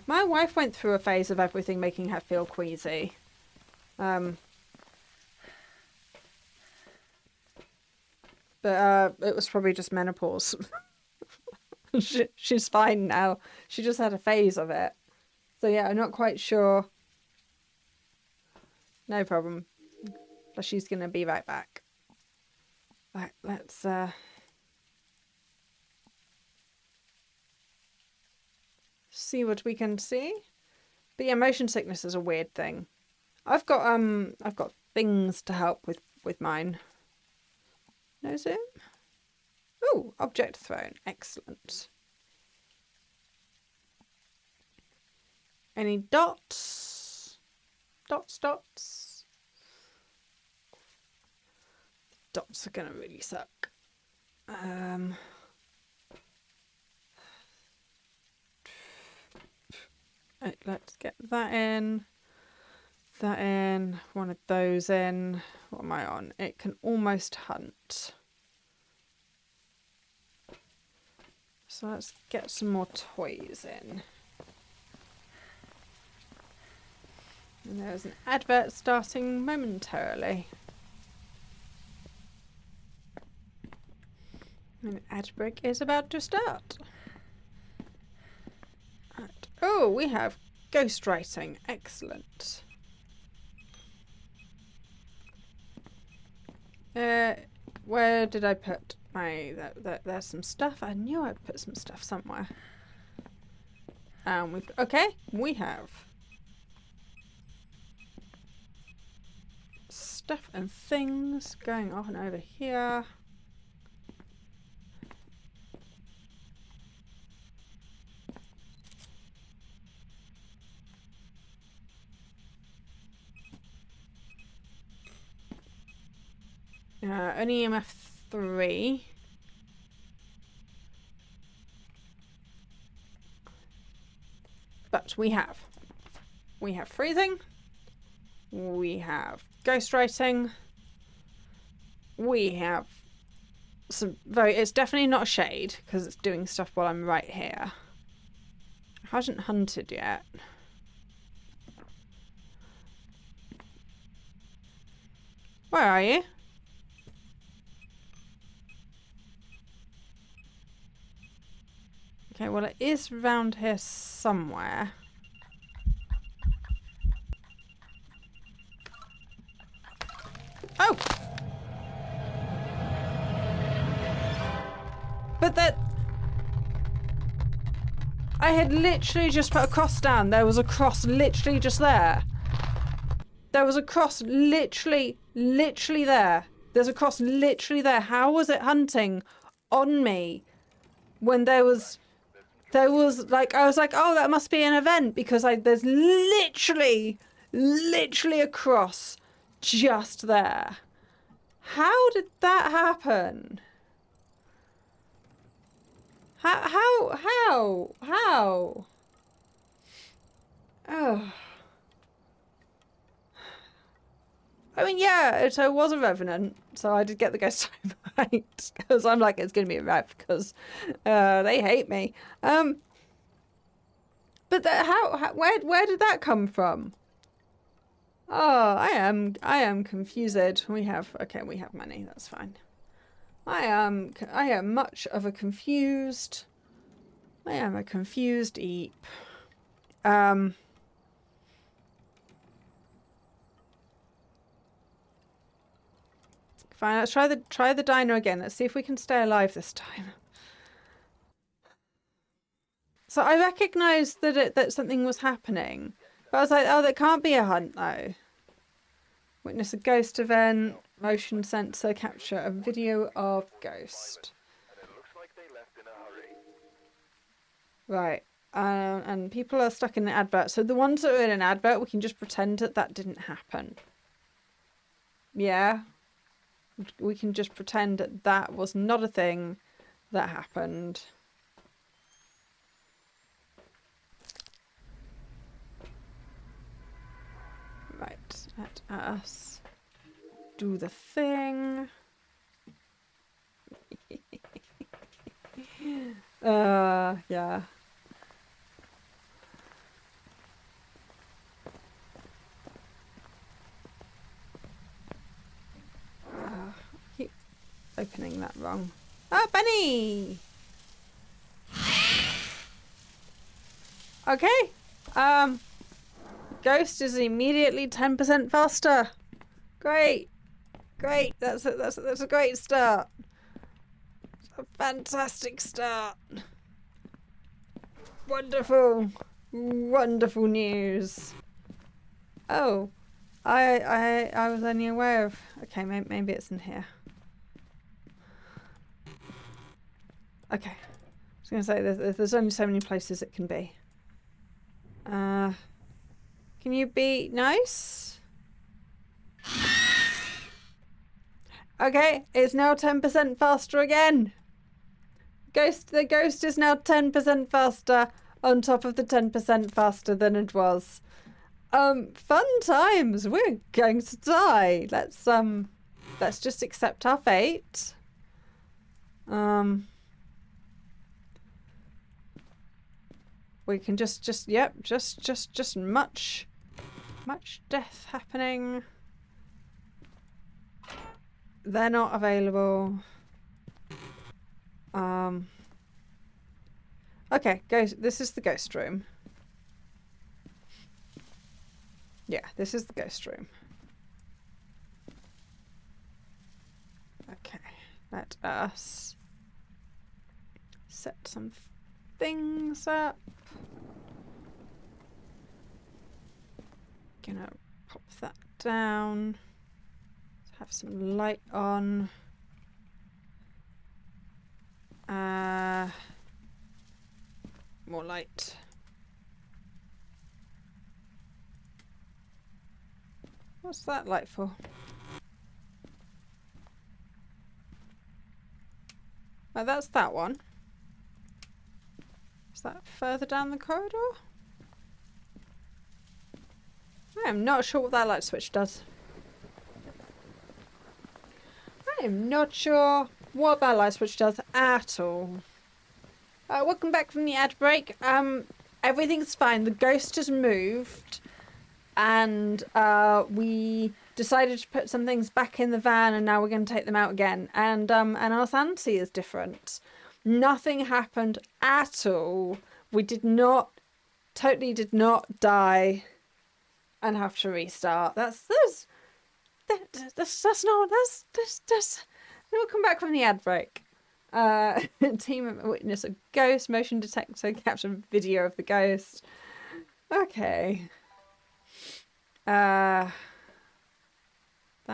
My wife went through a phase of everything making her feel queasy. But it was probably just menopause. She's fine now. She just had a phase of it. So yeah, I'm not quite sure. No problem. But she's gonna be right back. Right, let's see what we can see. But yeah, motion sickness is a weird thing. I've got things to help with mine. No zoom? Oh, object thrown. Excellent. Any dots? Dots, dots. Dots are gonna really suck. Right, let's get that in. That in. One of those in. What am I on? It can almost hunt. So let's get some more toys in. And there's an advert starting momentarily. An ad break is about to start. Right. Oh, we have ghostwriting. Excellent. Where did I put my... there's some stuff. I knew I'd put some stuff somewhere. And we have stuff and things going on over here. Only EMF 3. But we have freezing. We have ghostwriting. We have some very... It's definitely not a shade because it's doing stuff while I'm right here. It hasn't hunted yet. Where are you? Okay, well it is round here somewhere. Oh! But that... I had literally just put a cross down. There was a cross literally just there. There was a cross literally there. There's a cross literally there. How was it hunting on me when there was like, I was like, oh, that must be an event because there's literally a cross just there. How did that happen? How? Oh. I mean, yeah, so it was a revenant, so I did get the ghost time right, because I'm like, it's going to be a rev, because they hate me. But where did that come from? Oh, I am confused. We have money, that's fine. I am much of a confused... I am a confused eep. Fine, let's try the diner again. Let's see if we can stay alive this time. So I recognised that something was happening, but I was like, oh, that can't be a hunt though. Witness a ghost event. Motion sensor capture a video of ghost. Right, and people are stuck in an advert. So the ones that are in an advert, we can just pretend that didn't happen. Yeah. We can just pretend that was not a thing that happened. Right, let us do the thing. Yeah. Keep opening that wrong. Oh, Benny! Okay. Ghost is immediately 10% faster. Great. Great. That's a great start. It's a fantastic start. Wonderful. Wonderful news. Oh. I was only aware of... Okay, maybe it's in here. Okay. I was going to say, there's only so many places it can be. Can you be nice? Okay, it's now 10% faster again. The ghost is now 10% faster on top of the 10% faster than it was. Fun times. We're going to die. Let's just accept our fate. We can just much death happening. They're not available. Okay, this is the ghost room. Yeah, this is the ghost room. Okay, let us set some things up. Gonna pop that down. Have some light on. More light. What's that light for? Oh, that's that one. Is that further down the corridor? I am not sure what that light switch does. I am not sure what that light switch does at all. Welcome back from the ad break. Everything's fine. The ghost has moved, and we decided to put some things back in the van, and now we're going to take them out again. And our sanity is different. Nothing happened at all. We totally did not die and have to restart. We'll come back from the ad break. Team witness a ghost, motion detector, capture video of the ghost. Okay. That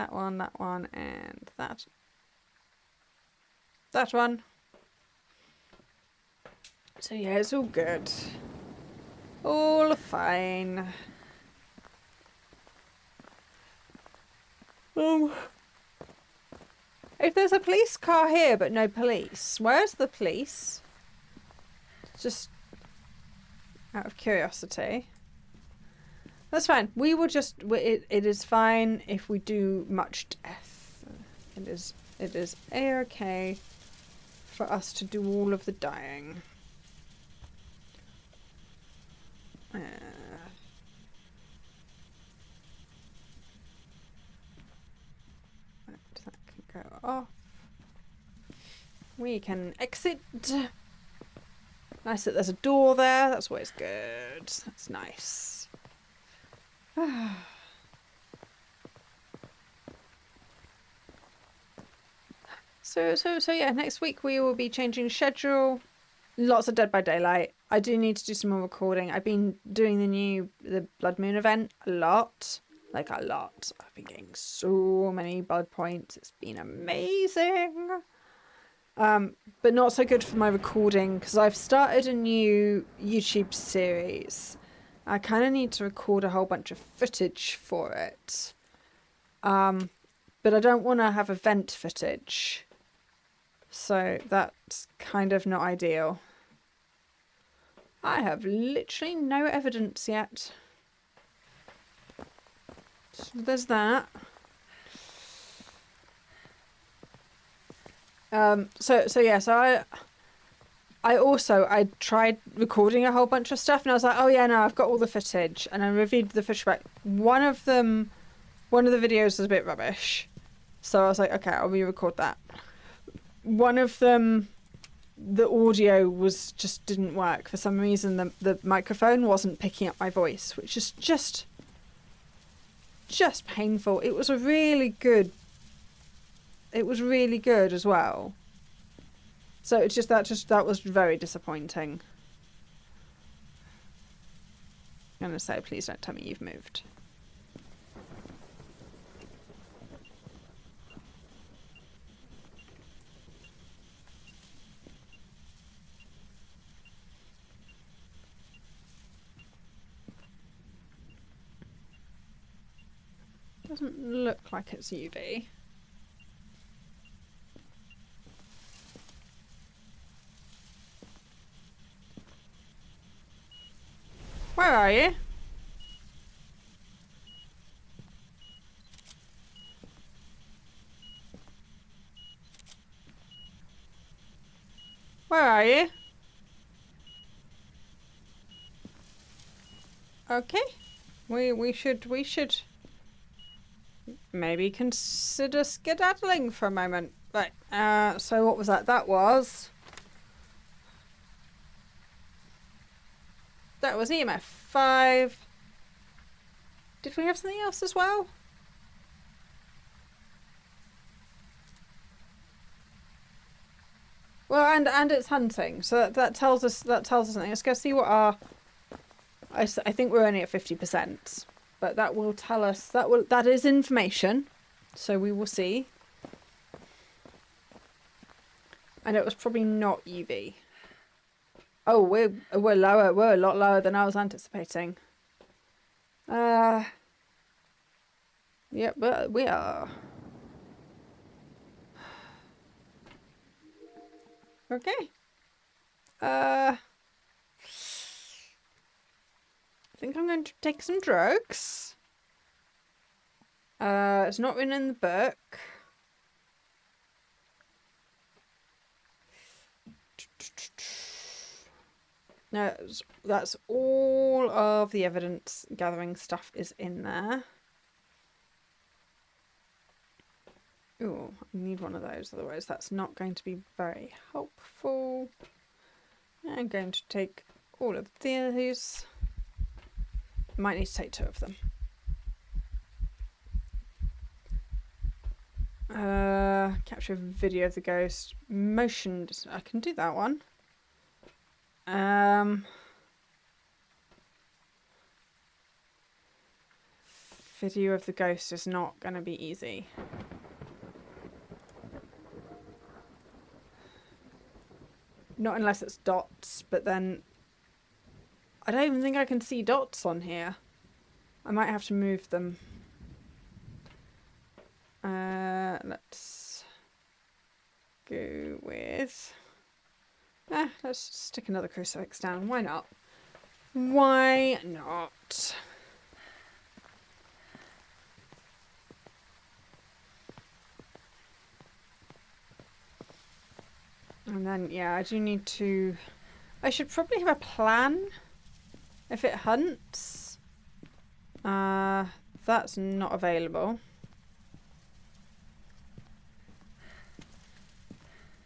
one, and that one. So yeah, it's all good. All fine. If there's a police car here but no police, where's the police? Just out of curiosity. That's fine. We will just... It is fine if we do much death. It is a-okay for us to do all of the dying. That can go off. We can exit. Nice that there's a door there. That's always good. That's nice. So yeah, next week we will be changing schedule. Lots of Dead by Daylight. I do need to do some more recording. I've been doing the Blood Moon event a lot. Like a lot. I've been getting so many blood points. It's been amazing. But not so good for my recording because I've started a new YouTube series. I kind of need to record a whole bunch of footage for it. But I don't want to have event footage. So that's kind of not ideal. I have literally no evidence yet. So there's that. So I tried recording a whole bunch of stuff and I was like, oh yeah, no, I've got all the footage, and I reviewed the footage back. One of the videos was a bit rubbish, so I was like, okay, I'll re-record that. One of them, the audio just didn't work for some reason. The microphone wasn't picking up my voice, which is just painful. It was really good as well. So it's that was very disappointing. I'm gonna say, please don't tell me you've moved. Doesn't look like it's UV. Where are you? Where are you? Okay. We should maybe consider skedaddling for a moment. Right. So what was that? That was EMF 5. Did we have something else as well? Well, and it's hunting, so that tells us something. Let's go see what our. I think we're only at 50%, but that will tell us that is information, so we will see. And it was probably not UV. Oh, we're lower. We're a lot lower than I was anticipating. Yep, but we are. Okay. I think I'm going to take some drugs. It's not written in the book. No, that's all of the evidence gathering stuff is in there. Ooh, I need one of those, otherwise that's not going to be very helpful. I'm going to take all of these. Might need to take 2 of them. Capture video of the ghost. Motion. I can do that one. Video of the ghost is not going to be easy. Not unless it's dots, but then I don't even think I can see dots on here. I might have to move them. Let's go with... let's stick another crucifix down. Why not? Why not? And then, yeah, I do need to... I should probably have a plan if it hunts. That's not available.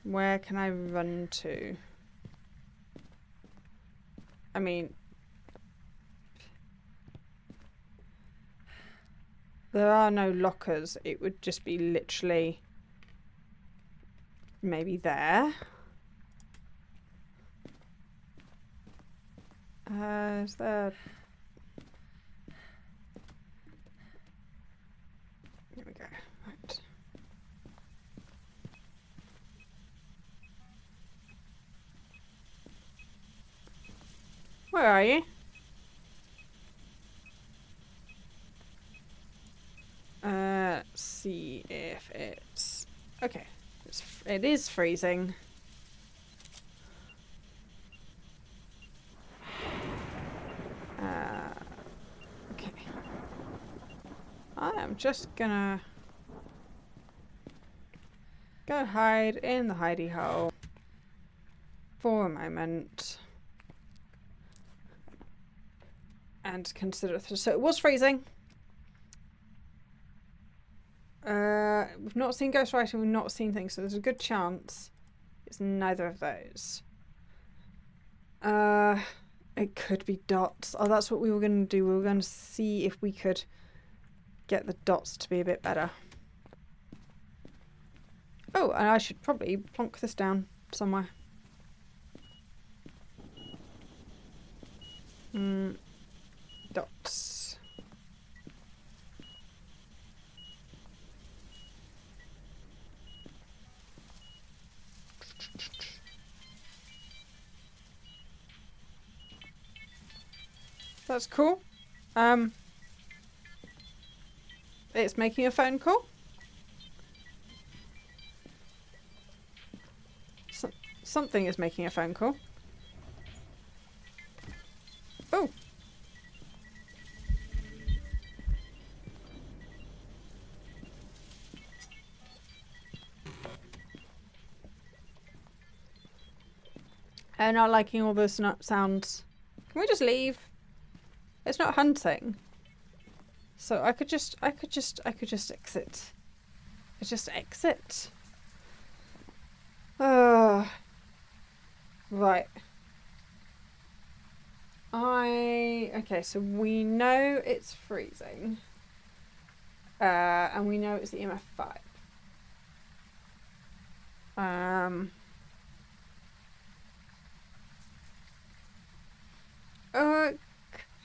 Where can I run to? I mean... There are no lockers. It would just be literally... maybe there. Is there... Here we go. Right. Where are you? Let's see if it's... Okay. It is freezing. Okay. I am just gonna go hide in the hidey hole for a moment and consider. So it was freezing. We've not seen ghostwriting, we've not seen things, so there's a good chance it's neither of those. It could be dots. Oh, that's what we were going to do. We were going to see if we could get the dots to be a bit better. Oh, and I should probably plonk this down somewhere. Dots. That's cool. It's making a phone call. Something is making a phone call. Oh. Not liking all those sounds. Can we just leave? It's not hunting. So I could just exit. I just exit. Right. Okay, so we know it's freezing. And we know it's the EMF 5. It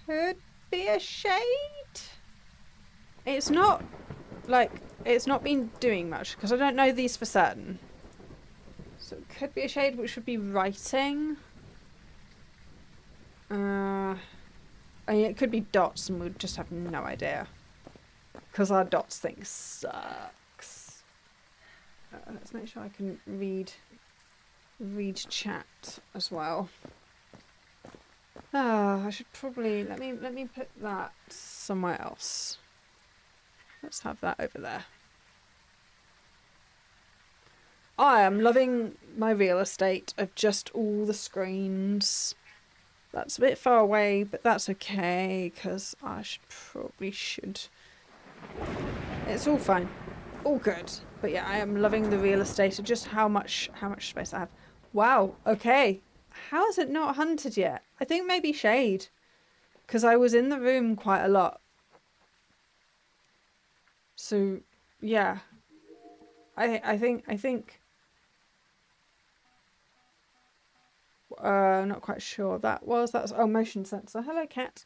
could be a shade. It's not, like, it's not been doing much, because I don't know these for certain. So it could be a shade, which would be writing. I mean, it could be dots, and we'd just have no idea. Because our dots thing sucks. Let's make sure I can read chat as well. I should probably let me put that somewhere else. Let's have that over there. I am loving my real estate of just all the screens. That's a bit far away, but that's okay, because I should. It's all fine. All good. But yeah, I am loving the real estate of just how much space I have. Wow, okay. How is it not hunted yet? I think maybe shade. Because I was in the room quite a lot. So, yeah. I think not quite sure. That's motion sensor. Hello, cat.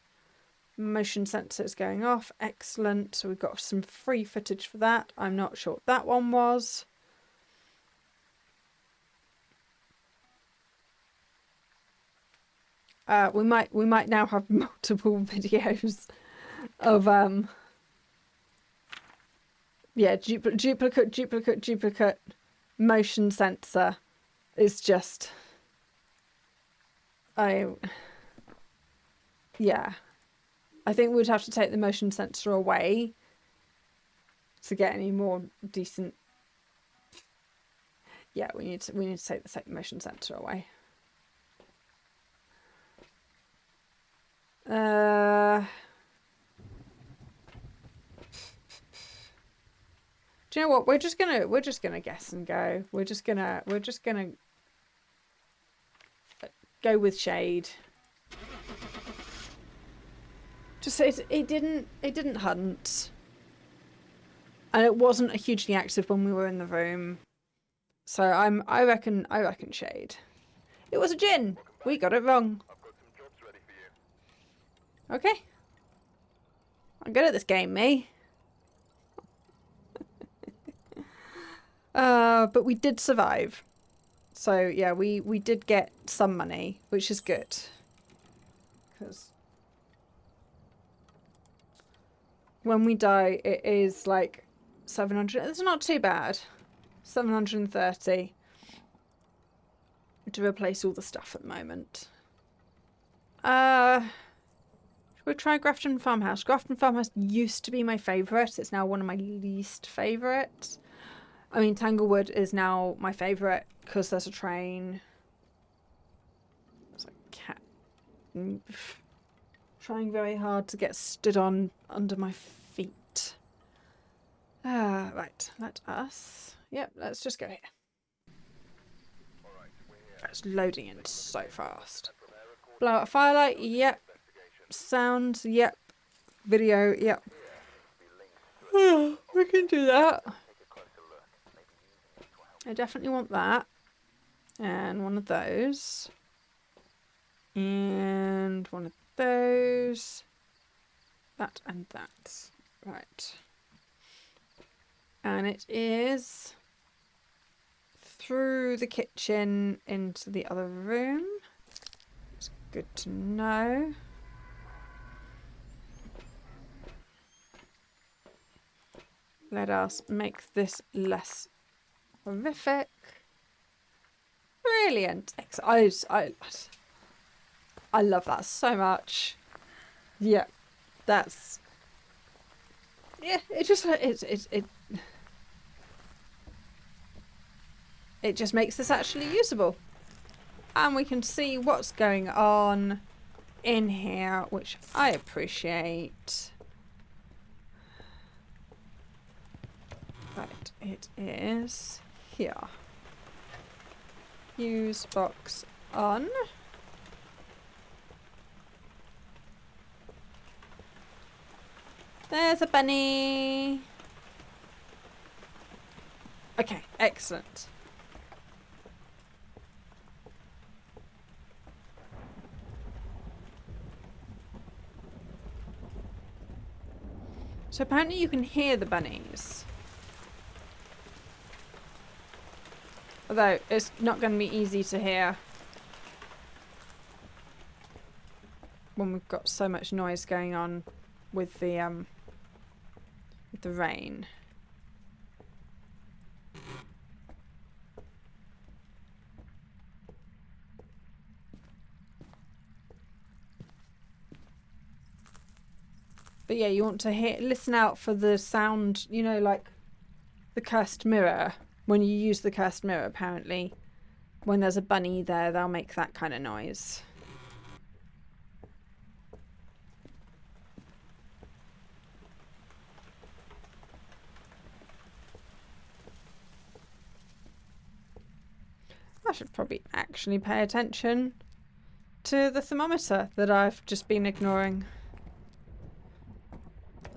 Motion sensor is going off. Excellent. So we've got some free footage for that. I'm not sure what that one was. We might now have multiple videos of yeah, duplicate motion sensor is just yeah. I think we'd have to take the motion sensor away to get any more decent. Yeah, we need to take the motion sensor away. Do you know what? We're just gonna guess and go. We're just gonna go with shade. Just say it didn't hunt, and it wasn't hugely active when we were in the room. So I reckon shade. It was a djinn. We got it wrong. Okay. I'm good at this game, me. But we did survive. So yeah, we did get some money, which is good. Because when we die, it is like 700. It's not too bad. 730 to replace all the stuff at the moment. We'll try Grafton Farmhouse. Grafton Farmhouse used to be my favourite. It's now one of my least favourites. I mean, Tanglewood is now my favourite because there's a train. There's a cat. Trying very hard to get stood on under my feet. Right, let us. Yep, let's just go here. It's loading in so fast. Blow out a firelight, yep. Sounds, yep. Video, yep. We can do that. I definitely want that. And one of those. And one of those. That and that. Right. And it is through the kitchen into the other room. It's good to know. let us make this less horrific. Brilliant. I love that so much. Yeah, that's... Yeah, it just... It just makes this actually usable. And we can see what's going on in here, which I appreciate. Right, it is here. Fuse box on. There's a bunny. Okay, excellent. So apparently you can hear the bunnies. Although it's not going to be easy to hear when we've got so much noise going on with the rain. But yeah, you want to listen out for the sound, you know, like the cursed mirror. When you use the cursed mirror, apparently, when there's a bunny there, they'll make that kind of noise. I should probably actually pay attention to the thermometer that I've just been ignoring.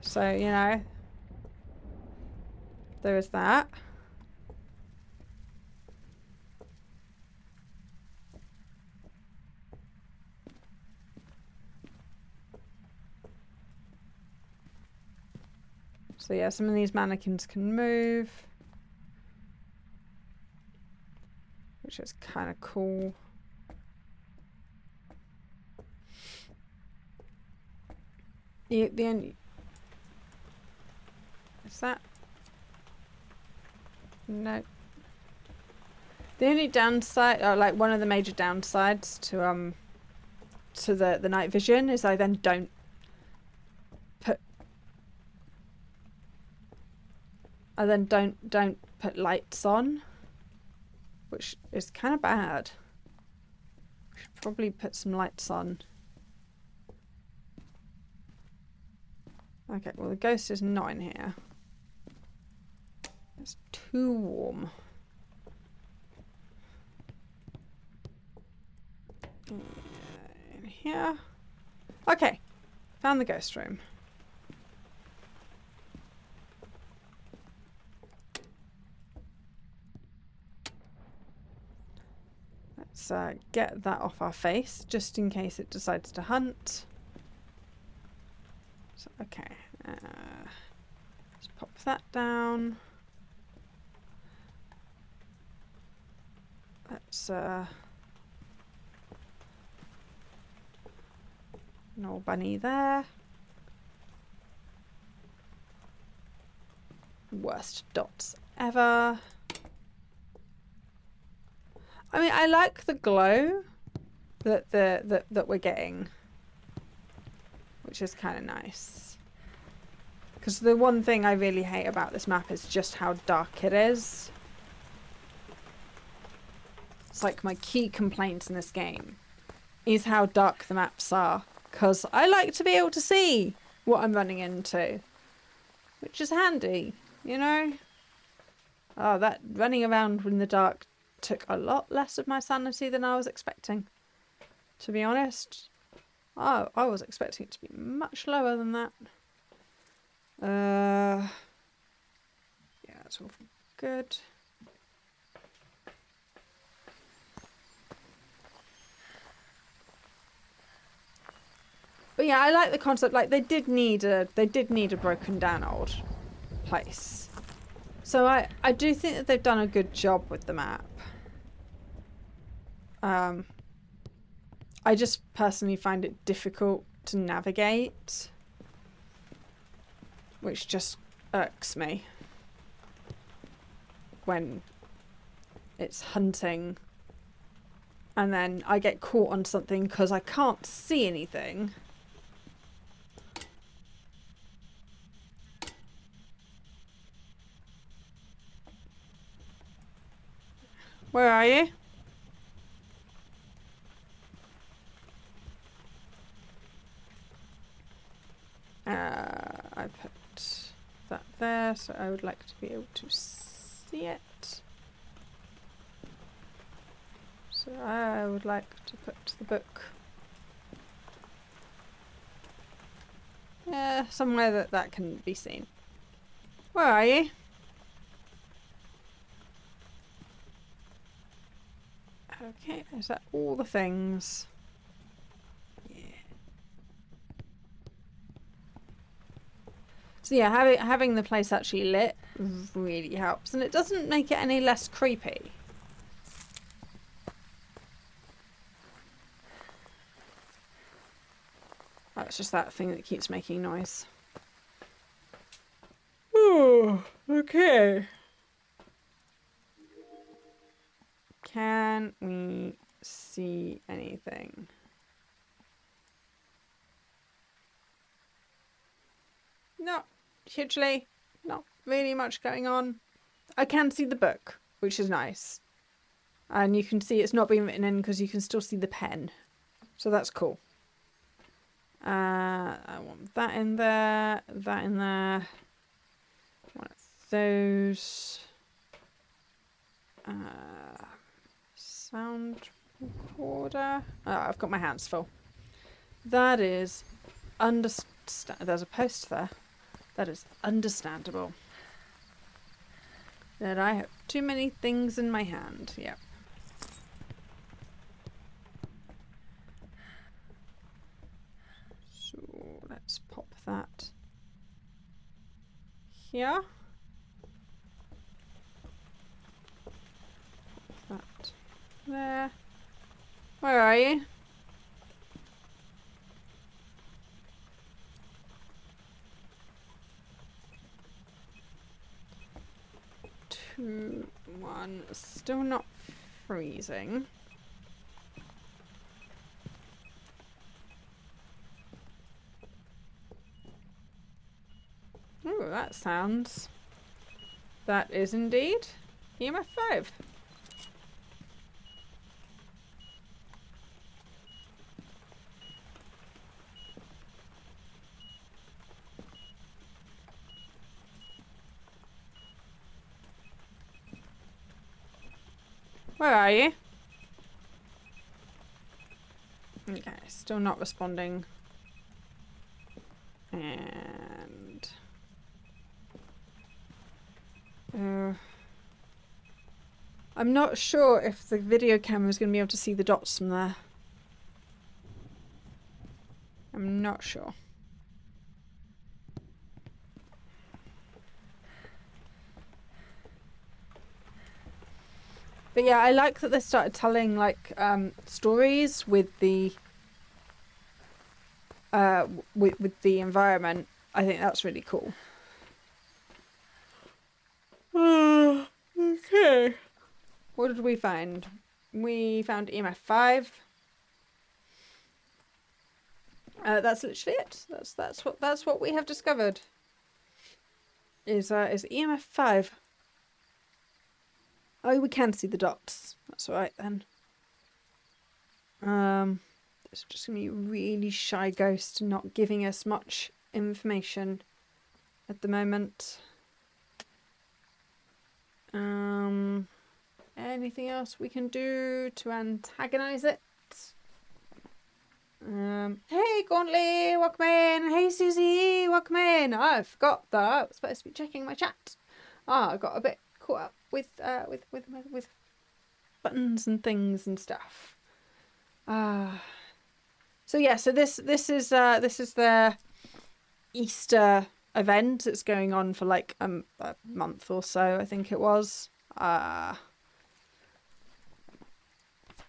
So, you know, there is that. So yeah, some of these mannequins can move, which is kind of cool. The only... Is that... No. The only downside, or like one of the major downsides to the night vision is I then don't put lights on, which is kind of bad. Should probably put some lights on. Okay, well the ghost is not in here. It's too warm. In here. Okay, found the ghost room. Let's get that off our face, just in case it decides to hunt. So, okay, let's pop that down. Let's no bunny there. Worst dots ever. I mean, I like the glow that we're getting, which is kind of nice. Because the one thing I really hate about this map is just how dark it is. It's like my key complaint in this game is how dark the maps are. Because I like to be able to see what I'm running into, which is handy, you know? Oh, that running around in the dark took a lot less of my sanity than I was expecting, to be honest. Oh, I was expecting it to be much lower than that. Yeah, that's all good. But yeah, I like the concept. Like they did need a broken down old place. So I do think that they've done a good job with the map. I just personally find it difficult to navigate, which just irks me. when it's hunting and then I get caught on something because I can't see anything. Where are you? I put that there, so I would like to be able to see it. So I would like to put the book somewhere that can be seen. Where are you? Okay, is that all the things? Yeah. So yeah, having the place actually lit really helps, and it doesn't make it any less creepy. That's just that thing that keeps making noise. Oh, okay. Can we see anything? No, hugely. Not really much going on. I can see the book, which is nice. And you can see it's not being written in because you can still see the pen. So that's cool. I want that in there, that in there. One of those. Sound recorder. Oh, I've got my hands full. That is there's a post there. That is understandable. That I have too many things in my hand. Yep. So let's pop that here. Pop that there. Where are you? Two, one. Still not freezing. Oh, that sounds. That is indeed EMF 5. Where are you? Okay, still not responding. And I'm not sure if the video camera is going to be able to see the dots from there. I'm not sure. But yeah, I like that they started telling like stories with the with the environment. I think that's really cool. Okay. What did we find? We found EMF 5. That's literally it. That's what we have discovered. Is EMF 5. Oh, we can see the dots. That's all right then. It's just gonna be a really shy ghost, not giving us much information at the moment. Anything else we can do to antagonize it? Hey Gauntly, welcome in. Hey Susie, welcome in. I forgot that I was supposed to be checking my chat. I got a bit caught up with buttons and things and stuff. So yeah, so this is the Easter event. It's going on for like a month or so, I think it was.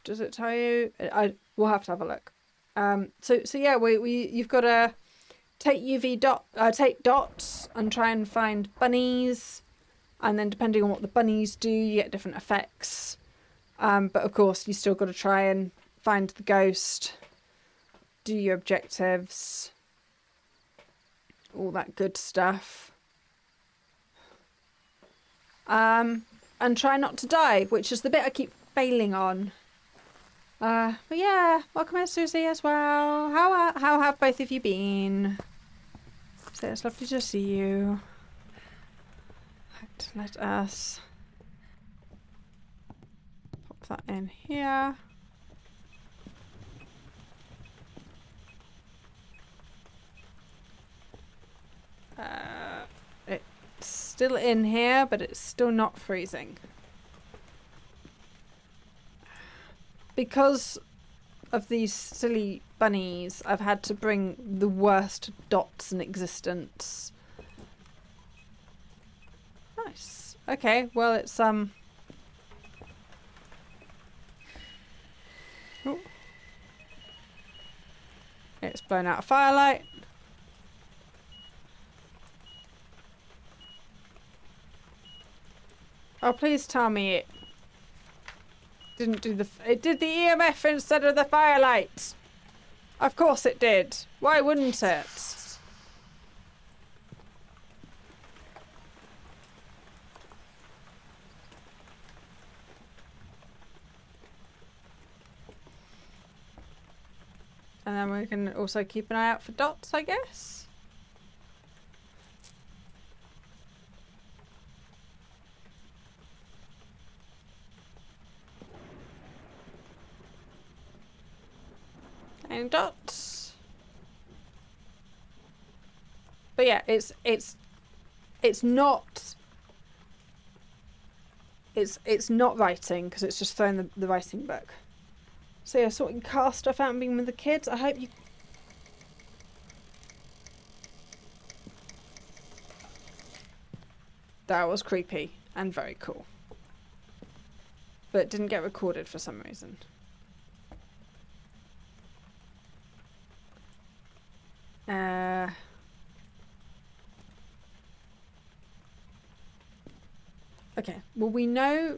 Does it tell you? We'll have to have a look. So yeah, you've got to take take dots and try and find bunnies And then depending on what the bunnies do, you get different effects. But of course, you still got to try and find the ghost, do your objectives, all that good stuff. And try not to die, which is the bit I keep failing on. But yeah, welcome in, Susie, as well. How have both of you been? So it's lovely to see you. Let us pop that in here. It's still in here, but it's still not freezing. Because of these silly bunnies, I've had to bring the worst dots in existence. Nice. Okay, well it's Ooh. It's blown out a firelight. Oh, please tell me it didn't do it did the EMF instead of the firelight. Of course it did. Why wouldn't it? And then we can also keep an eye out for dots, I guess. And dots. But yeah, it's not writing because it's just throwing the writing book. So yeah, sorting car stuff out and being with the kids. I hope you... That was creepy and very cool. But it didn't get recorded for some reason. Okay, well we know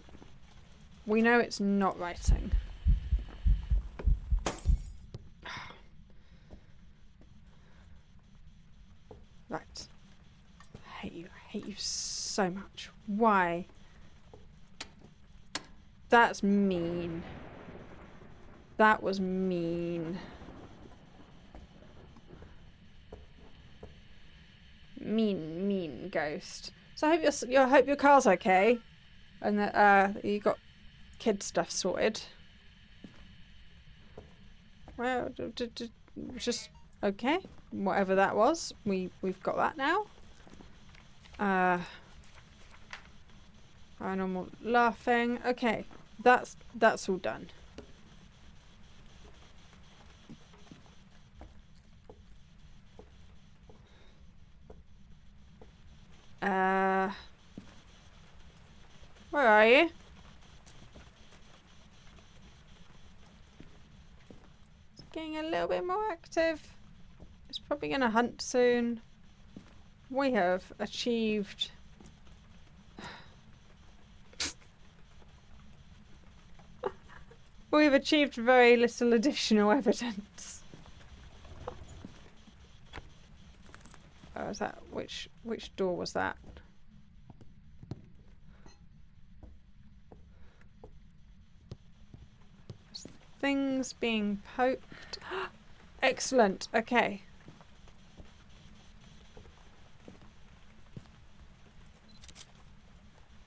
it's not writing. Right. I hate you so much. Why? That's mean. That was mean. Mean ghost. So I hope your car's okay, and that you got kid stuff sorted. Well, just okay. Whatever that was, we've got that now. Paranormal laughing. Okay, that's all done. Where are you? It's getting a little bit more active. It's probably gonna hunt soon. We have achieved... We've achieved very little additional evidence. Oh, is that... Which door was that? Things being poked. Excellent. Okay.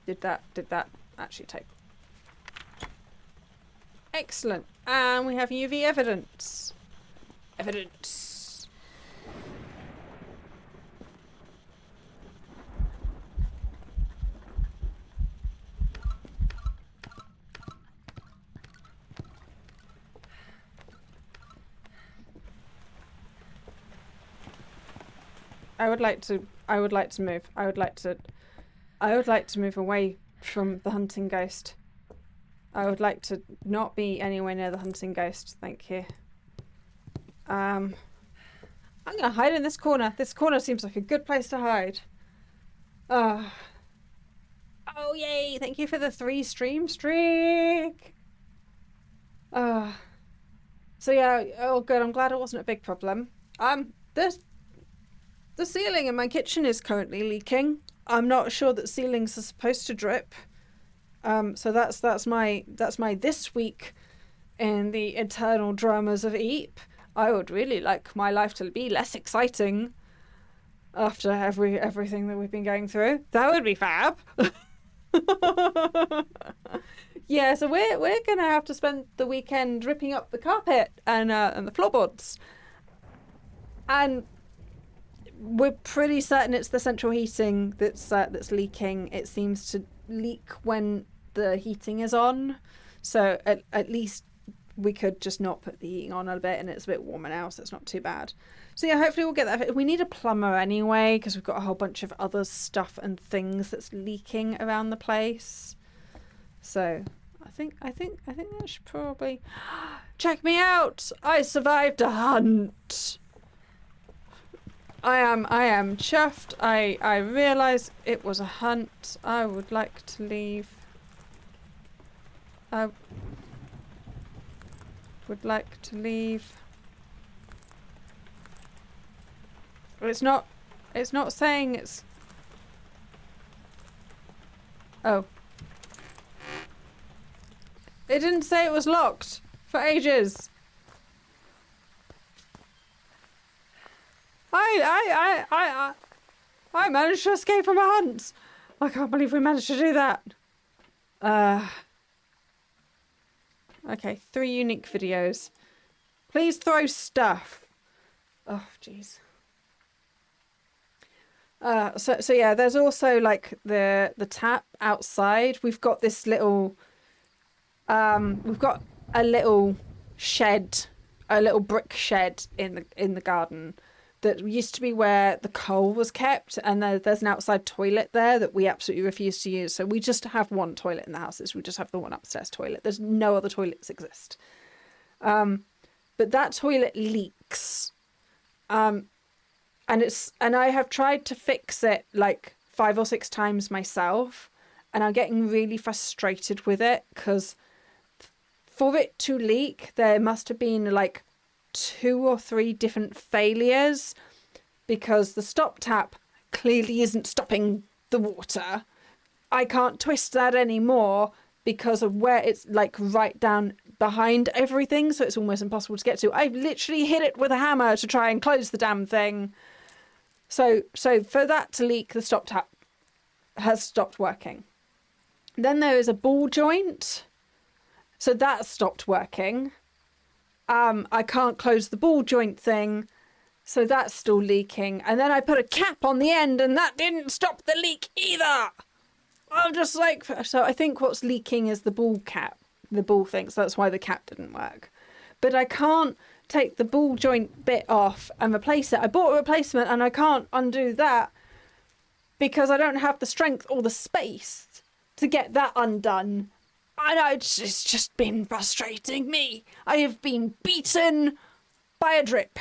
Did that actually take? Excellent. And we have UV evidence. Evidence. I would like to move. I would like to move away from the hunting ghost. I would like to not be anywhere near the hunting ghost. Thank you. I'm gonna hide in this corner. This corner seems like a good place to hide. Oh, yay! Thank you for the 3 stream streak! So yeah, oh good, I'm glad it wasn't a big problem. The ceiling in my kitchen is currently leaking. I'm not sure that ceilings are supposed to drip. So that's my this week in the eternal dramas of Eep. I would really like my life to be less exciting after everything that we've been going through. That would be fab. Yeah, so we're gonna have to spend the weekend ripping up the carpet and the floorboards, and we're pretty certain it's the central heating that's leaking. It seems to leak when the heating is on, so at least we could just not put the heating on a bit, and it's a bit warmer now, so it's not too bad. So yeah, hopefully we'll get that. We need a plumber anyway because we've got a whole bunch of other stuff and things that's leaking around the place. So I think that should probably check me out. I survived a hunt. I am chuffed. I realised it was a hunt. I would like to leave. I would like to leave. It's not saying it's. Oh. It didn't say it was locked for ages. I managed to escape from a hunt. I can't believe we managed to do that. Okay, 3 unique videos. Please throw stuff. Oh, jeez. So yeah, there's also like the tap outside. We've got this little we've got a little shed, a little brick shed in the garden that used to be where the coal was kept, and there's an outside toilet there that we absolutely refuse to use. So we just have one toilet in the house. We just have the one upstairs toilet. There's no other toilets exist. But that toilet leaks. And I have tried to fix it like 5 or 6 times myself, and I'm getting really frustrated with it because for it to leak, there must have been like 2 or 3 different failures because the stop tap clearly isn't stopping the water. I can't twist that anymore because of where it's like right down behind everything, so it's almost impossible to get to. I've literally hit it with a hammer to try and close the damn thing. So for that to leak, the stop tap has stopped working. Then there is a ball joint, so that stopped working. I can't close the ball joint thing, so that's still leaking. And then I put a cap on the end, and that didn't stop the leak either. I'm just like, so I think what's leaking is the ball cap, the ball thing, so that's why the cap didn't work. But I can't take the ball joint bit off and replace it. I bought a replacement, and I can't undo that because I don't have the strength or the space to get that undone. I know, it's just been frustrating me. I have been beaten by a drip.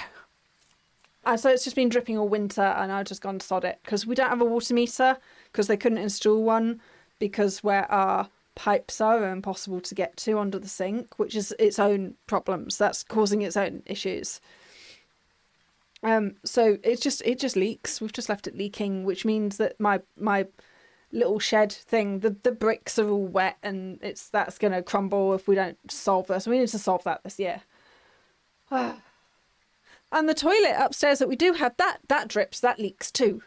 So it's just been dripping all winter, and I've just gone to sod it because we don't have a water meter because they couldn't install one because where our pipes are impossible to get to under the sink, which is its own problems. That's causing its own issues. So it just leaks. We've just left it leaking, which means that my little shed thing, the bricks are all wet, and that's gonna crumble if we don't solve this. We need to solve that this year. And the toilet upstairs that we do have, that drips, that leaks too.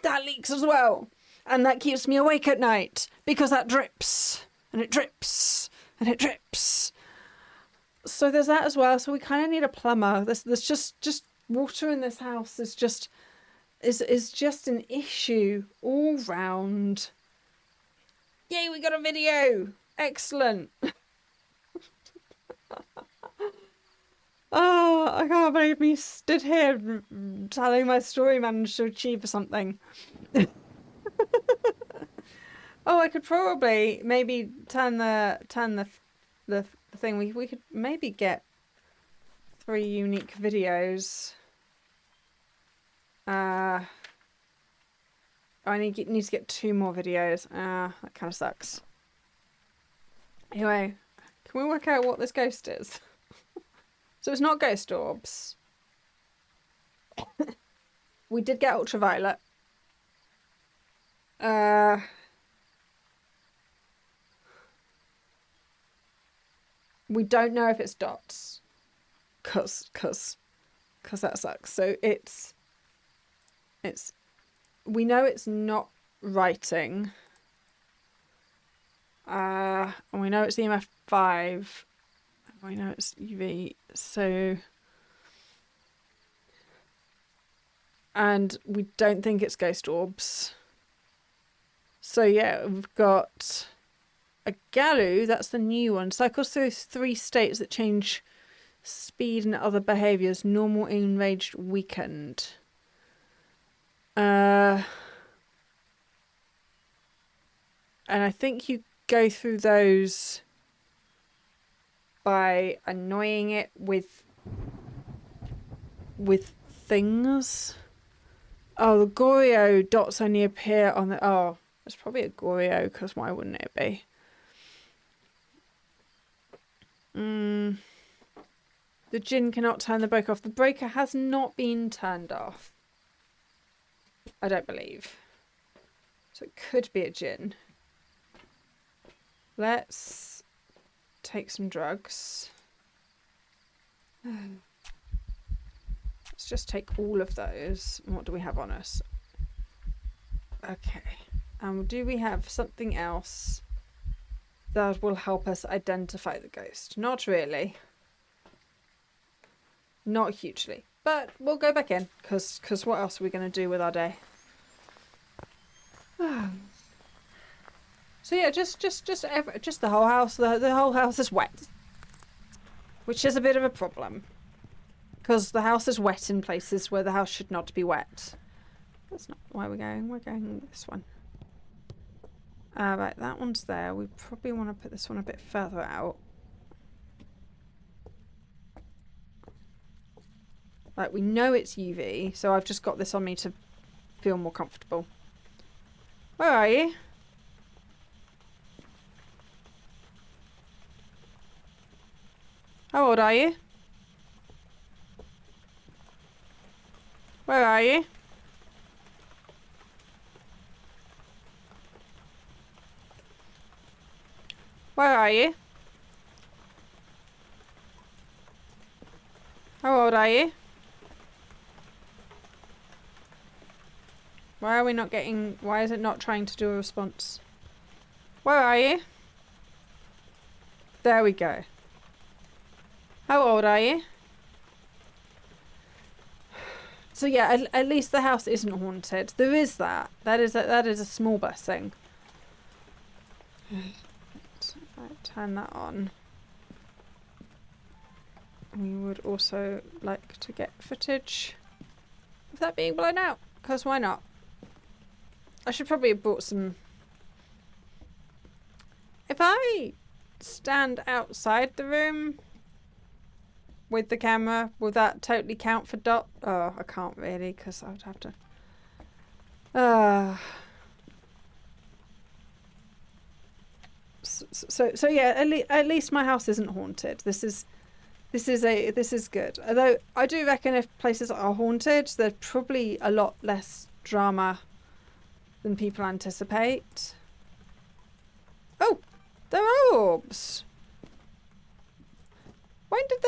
That leaks as well. And that keeps me awake at night because that drips and it drips and it drips. So there's that as well. So we kind of need a plumber. There's just water in this house is just an issue all round. Yay, we got a video. Excellent. Oh, I can't believe me stood here telling my story managed to achieve something. Oh, I could probably maybe turn the thing. We could maybe get 3 unique videos. I need to get 2 more videos. Ah, that kind of sucks. Anyway, can we work out what this ghost is? So it's not ghost orbs. We did get ultraviolet. We don't know if it's dots. Cause that sucks. So it's we know it's not writing. And we know it's EMF 5. We know it's UV. So, and we don't think it's ghost orbs. So yeah, we've got a Galu, that's the new one. Cycles through 3 states that change speed and other behaviours. Normal, enraged, weakened. And I think you go through those by annoying it with things. Oh, the Goreo dots only appear on the... Oh, it's probably a Goreo, because why wouldn't it be? The Jinn cannot turn the breaker off. The breaker has not been turned off. I don't believe. So it could be a Jinn. Let's take some drugs. Let's just take all of those. What do we have on us? Okay. Do we have something else that will help us identify the ghost? Not really. Not hugely. But we'll go back in, because what else are we going to do with our day? So yeah, just the whole house. The whole house is wet, which is a bit of a problem, because the house is wet in places where the house should not be wet. That's not why we're going. We're going this one. Right, that one's there. We probably want to put this one a bit further out. Like, we know it's UV, so I've just got this on me to feel more comfortable. Where are you? How old are you? Where are you? Where are you? How old are you? Why are we not getting... Why is it not trying to do a response? Where are you? There we go. How old are you? So yeah, at least the house isn't haunted. There is that. That is a small blessing. Right, turn that on. We would also like to get footage of that being blown out, because why not? I should probably have brought some... If I stand outside the room with the camera, will that totally count for dot? Oh, I can't really, because I would have to... So yeah, at least my house isn't haunted. This is good. Although I do reckon if places are haunted, there's probably a lot less drama than people anticipate. Oh, there are orbs. When did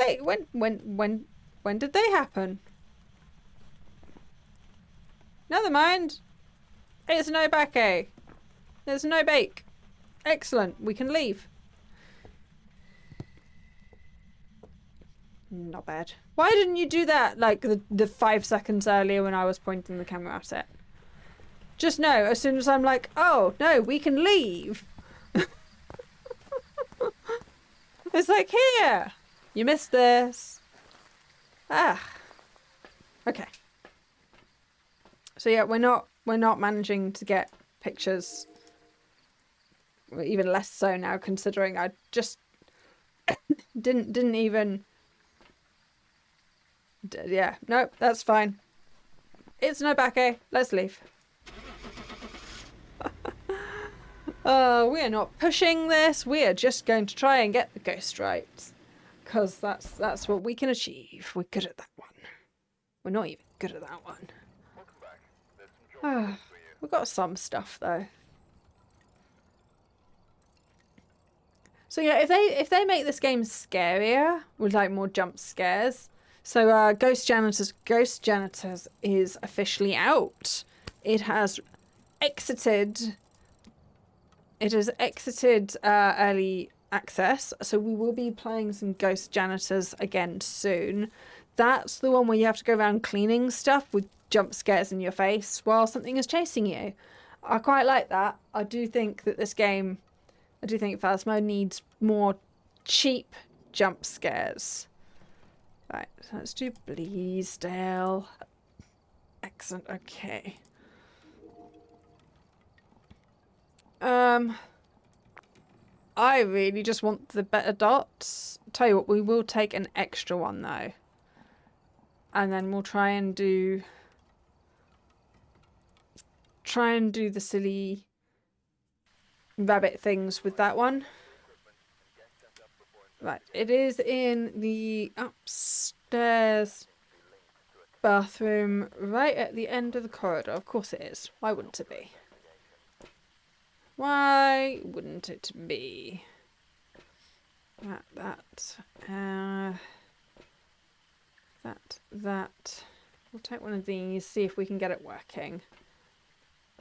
they happen? Never mind. It's no bake. There's no bake. Excellent. We can leave. Not bad. Why didn't you do that like the 5 seconds earlier when I was pointing the camera at it? Just know, as soon as I'm like, oh, no, we can leave. It's like, here. You missed this. Ah. Okay. So yeah, we're not managing to get pictures. Well, even less so now, considering I just didn't even... Yeah, no, that's fine. It's no backe. Let's leave. We are not pushing this. We are just going to try and get the ghost right. Because that's what we can achieve. We're good at that one. We're not even good at that one. We've got some stuff though. So yeah, if they make this game scarier with like more jump scares. So Ghost Janitors is officially out. It has exited. It has exited early access, so we will be playing some Ghost Janitors again soon. That's the one where you have to go around cleaning stuff with jump scares in your face while something is chasing you. I quite like that. I do think that this game, I do think Phasmo needs more cheap jump scares. Right, so let's do Bleasdale. Excellent, okay. I really just want the better dots. Tell you what, we will take an extra one though. And then we'll try and do the silly rabbit things with that one. Right, it is in the upstairs bathroom right at the end of the corridor. Of course it is. Why wouldn't it be? Why wouldn't it be? That. We'll take one of these, see if we can get it working.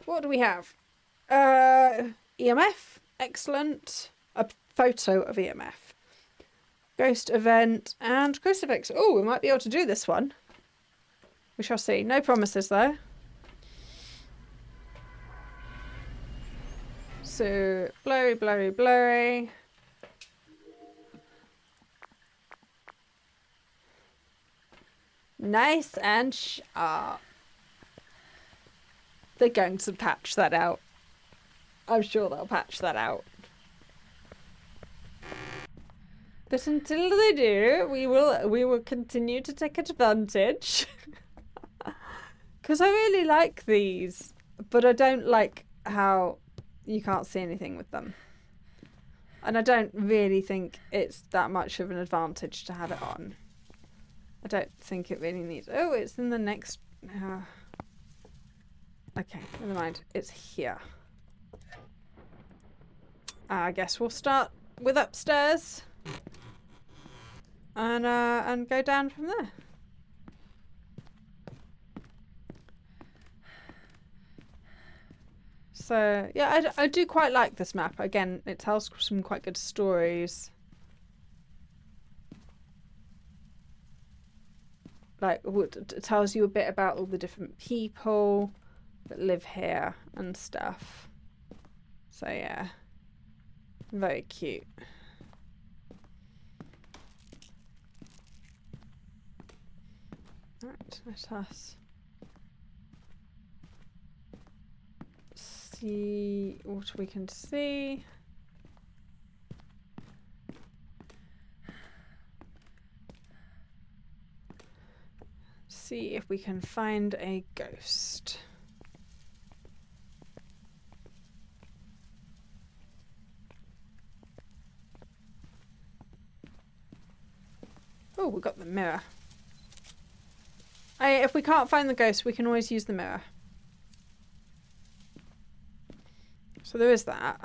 What do we have? EMF. Excellent. A photo of EMF. Ghost event and crucifix. Oh, we might be able to do this one. We shall see. No promises though. So, blurry, blurry, blurry. Nice and sharp. They're going to patch that out. I'm sure they'll patch that out. But until they do, we will continue to take advantage. Because I really like these, but I don't like how you can't see anything with them. And I don't really think it's that much of an advantage to have it on. I don't think it really needs... Oh, it's in the next... Okay, never mind. It's here. I guess we'll start with upstairs. And go down from there. So, yeah, I do quite like this map. Again, it tells some quite good stories. Like, it tells you a bit about all the different people that live here and stuff. So, yeah. Very cute. Right, let us see what we can see. See if we can find a ghost. Oh, we got the mirror. If we can't find the ghost, we can always use the mirror. So there is that.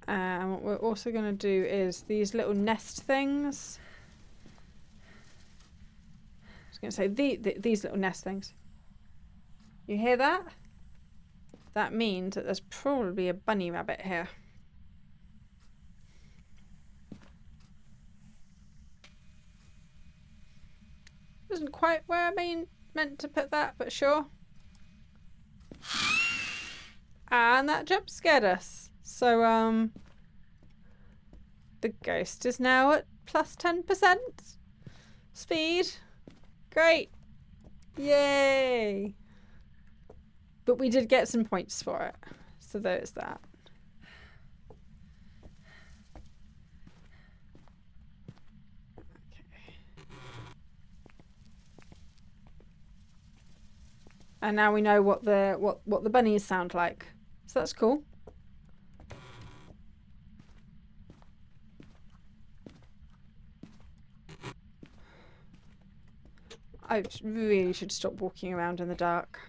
And what we're also going to do is these little nest things. I was going to say these little nest things. You hear that? That means that there's probably a bunny rabbit here. Isn't quite where I meant to put that, but sure. And that jump scared us. So, the ghost is now at plus 10% speed. Great. Yay. But we did get some points for it. So there's that. And now we know what the bunnies sound like. So that's cool. I really should stop walking around in the dark.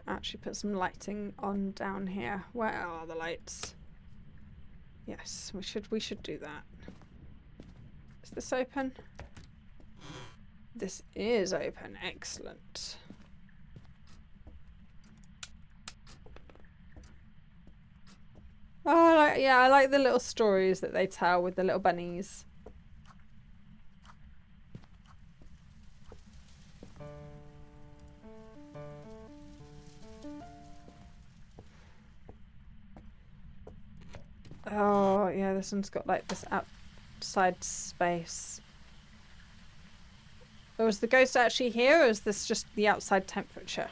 Actually put some lighting on down here. Where are the lights? Yes, we should do that. Is this open? This is open. Excellent. Oh, yeah, I like the little stories that they tell with the little bunnies. Oh, yeah, this one's got like this outside space. Oh, is the ghost actually here, or is this just the outside temperature?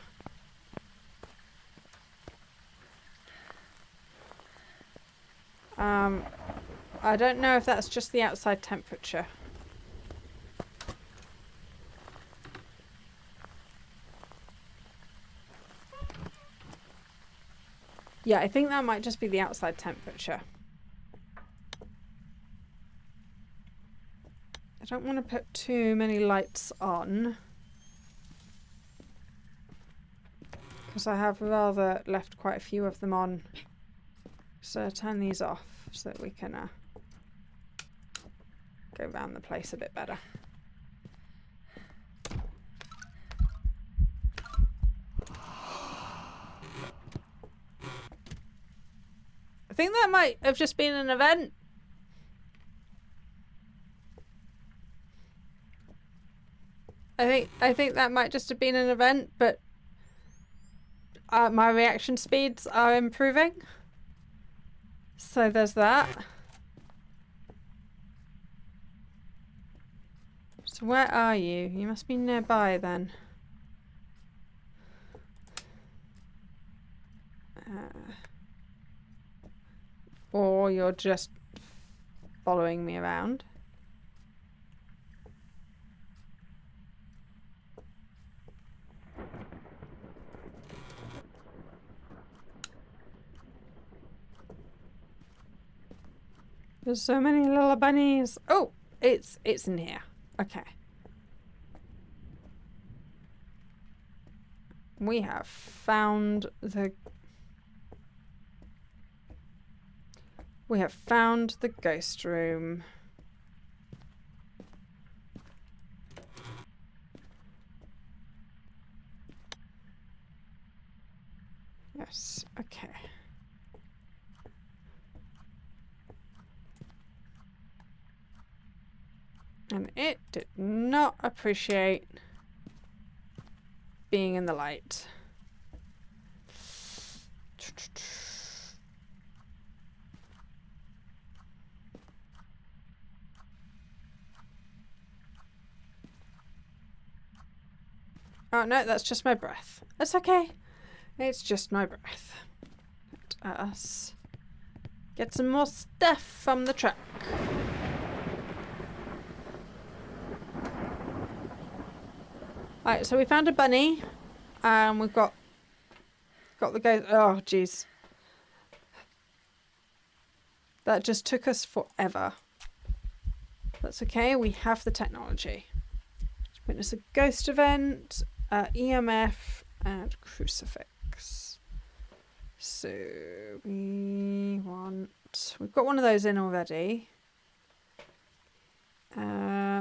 I don't know if that's just the outside temperature. Yeah, I think that might just be the outside temperature. I don't want to put too many lights on, because I have rather left quite a few of them on. So turn these off so that we can go around the place a bit better. I think that might have just been an event. I think that might just have been an event, but my reaction speeds are improving. So there's that. So where are you? You must be nearby then. Or you're just following me around. There's so many little bunnies. Oh, it's in here. Okay. We have found the ghost room. Yes, okay. And it did not appreciate being in the light. Oh no, that's just my breath. That's okay. It's just my breath. Let us get some more stuff from the truck. Alright, so we found a bunny. We've got the ghost. Oh, jeez. That just took us forever. That's okay. We have the technology. Witness a ghost event, EMF, and crucifix. So we've got one of those in already.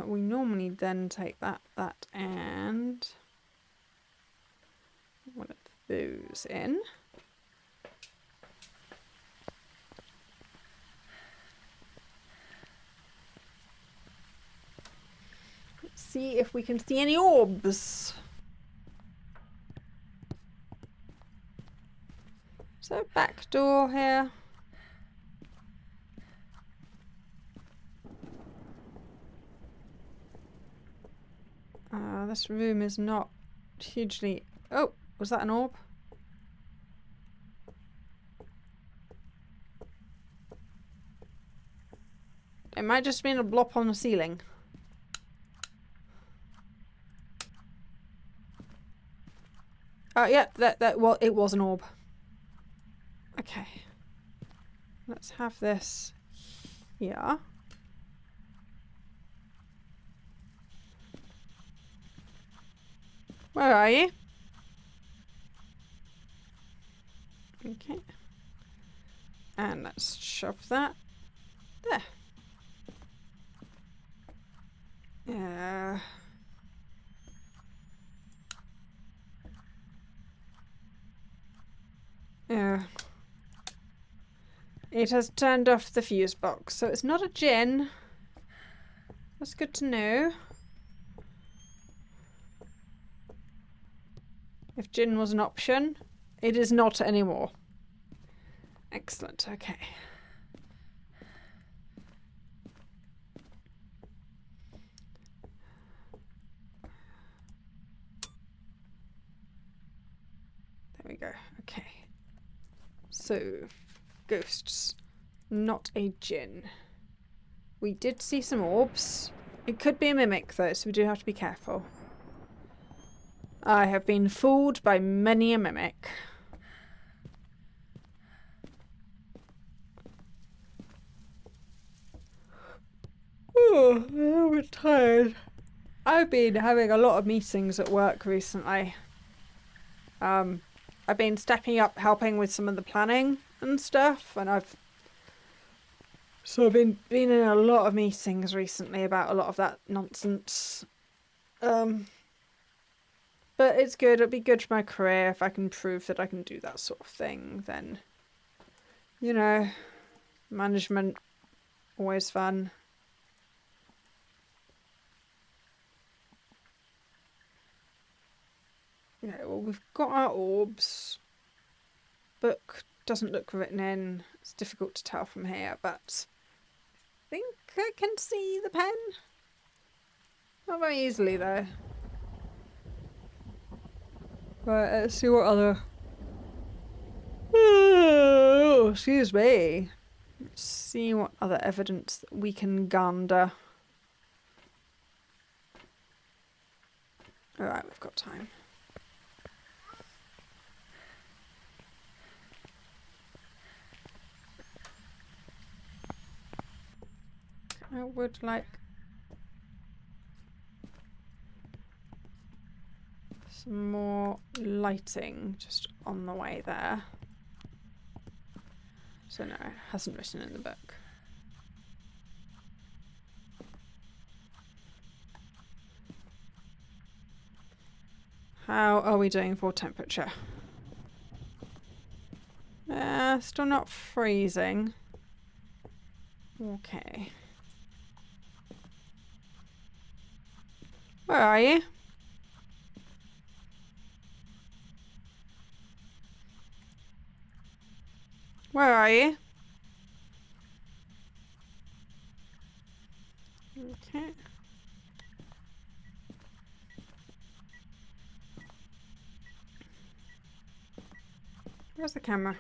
We normally then take that, and one of those in. Let's see if we can see any orbs. Is there a back door here? This room is not hugely... Oh, was that an orb? It might just be a blop on the ceiling. Oh, yeah, well, it was an orb. Okay. Let's have this here. Where are you? Okay. And let's shove that there. Yeah. Yeah. It has turned off the fuse box, so it's not a djinn. That's good to know. If djinn was an option, it is not anymore. Excellent, okay. There we go, okay. So, ghosts, not a djinn. We did see some orbs. It could be a mimic though, so we do have to be careful. I have been fooled by many a mimic. Oh, I'm a little bit tired. I've been having a lot of meetings at work recently. I've been stepping up helping with some of the planning and stuff, and I've been in a lot of meetings recently about a lot of that nonsense. But it's good. It'll be good for my career if I can prove that I can do that sort of thing. Then, you know, management, always fun. Yeah, well, we've got our orbs. Book doesn't look written in. It's difficult to tell from here, but I think I can see the pen. Not very easily, though. Right, let's see what other... Oh, excuse me. Let's see what other evidence that we can gander. Alright, we've got time. I would like some more lighting just on the way there. So no, it hasn't written in the book. How are we doing for temperature? Still not freezing. Okay. Where are you? Where are you? Okay. Where's the camera?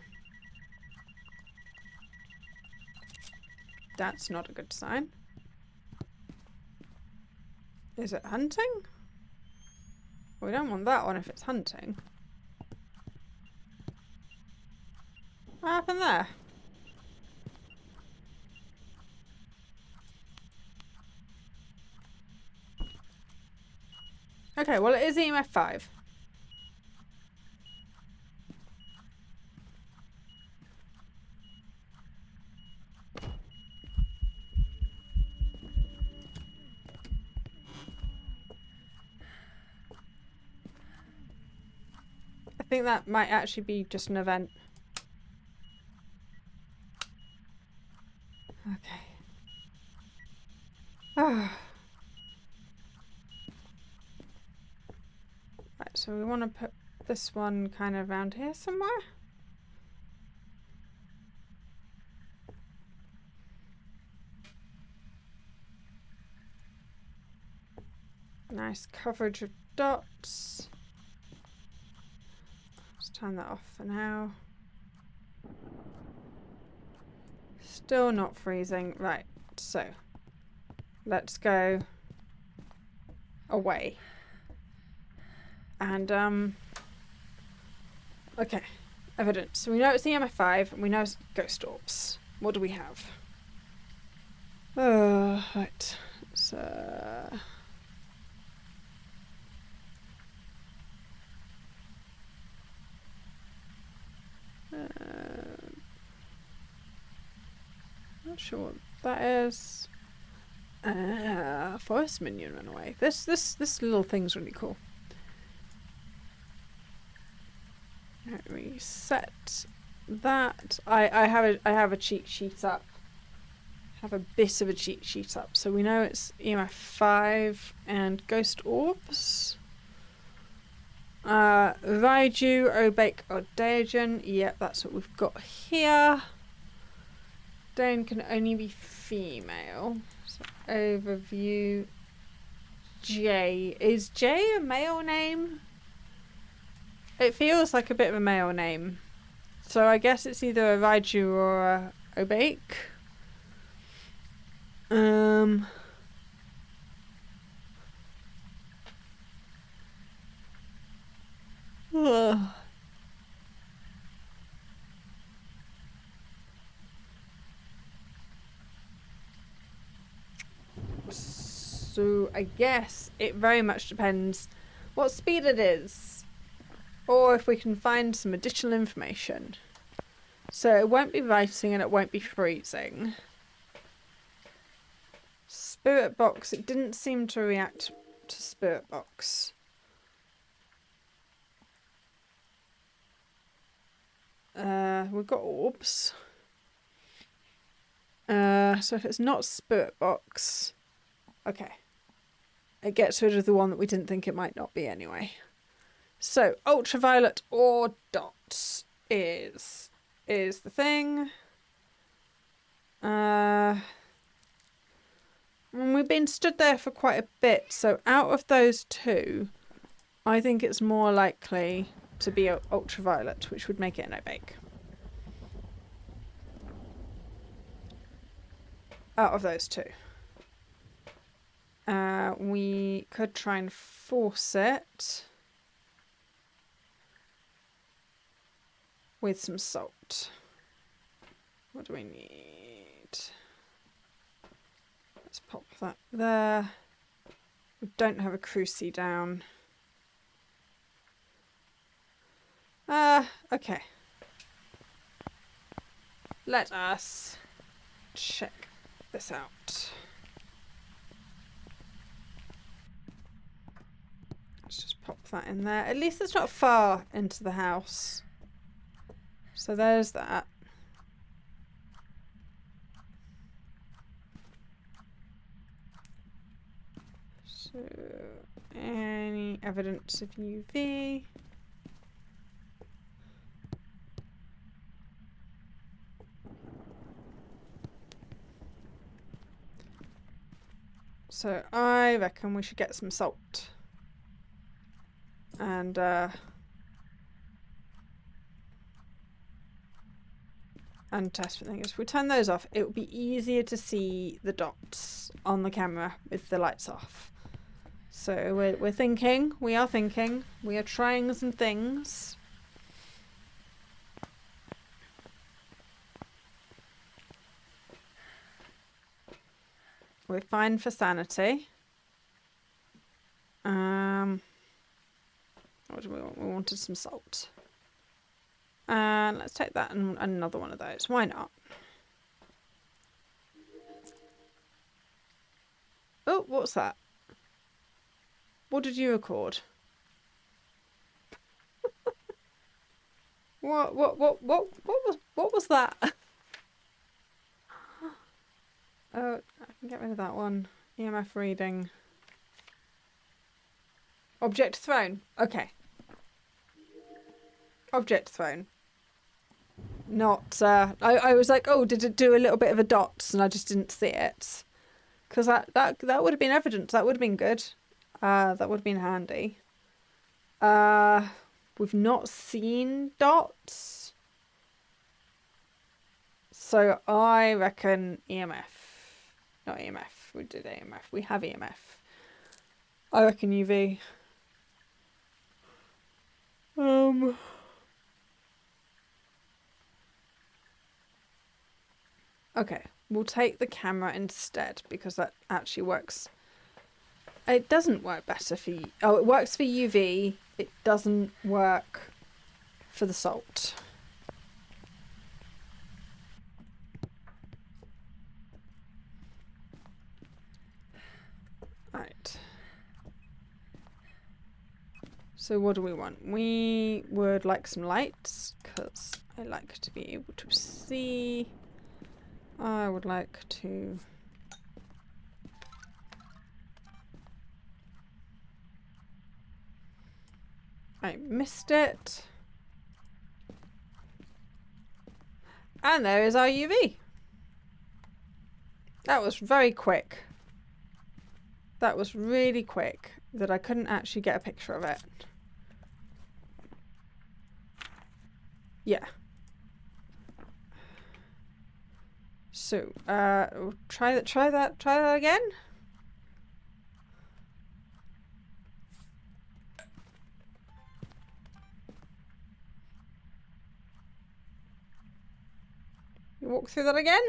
That's not a good sign. Is it hunting? We don't want that one if it's hunting. What happened there? Okay, well it is EMF 5. I think that might actually be just an event. Okay. Right, so we want to put this one kind of around here somewhere. Nice coverage of dots. Let's turn that off for now. Still not freezing. Right, so let's go away. And, okay. Evidence. So we know it's the EMF5, and we know it's ghost orbs. What do we have? Right. So... not sure what that is. Forest minion ran away. This little thing's really cool. Right, reset that. I have a cheat sheet up. Have a bit of a cheat sheet up. So we know it's EMF 5 and ghost orbs. Raiju, Obake, or Daejan. Yep, that's what we've got here. Daejan can only be female. So overview. J. Is J a male name? It feels like a bit of a male name. So I guess it's either a Raiju or a Obake. Ugh. So I guess it very much depends what speed it is, or if we can find some additional information. So it won't be writing and it won't be freezing. Spirit box, it didn't seem to react to spirit box. We've got orbs. So if it's not spirit box, okay. It gets rid of the one that we didn't think it might not be anyway. So ultraviolet or dots is the thing. And we've been stood there for quite a bit, so out of those two, I think it's more likely to be ultraviolet, which would make it an Obake. Out of those two. We could try and force it with some salt. What do we need? Let's pop that there. We don't have a cruci down. Okay. Let us check this out. Let's just pop that in there. At least it's not far into the house. So there's that. So, any evidence of UV? So I reckon we should get some salt. And test for things. If we turn those off, it will be easier to see the dots on the camera with the lights off. So we're thinking, we are trying some things. We're fine for sanity. What do we want? We wanted some salt. And let's take that and another one of those. Why not? Oh, what's that? What did you record? What was that? Oh, I can get rid of that one. EMF reading. Object thrown. Okay. Object thrown. Not, I was like, oh, did it do a little bit of a dots? And I just didn't see it. Because that would have been evidence. That would have been good. That would have been handy. We've not seen dots. So I reckon EMF. Not EMF. We did EMF. We have EMF. I reckon UV. Okay, we'll take the camera instead because that actually works. It doesn't work better for it works for UV. It doesn't work for the salt. Right. So what do we want? We would like some lights because I like to be able to see. I would like to... I missed it. And there is our UV. That was very quick. That was really quick that I couldn't actually get a picture of it. Yeah. So, try that again. You walk through that again.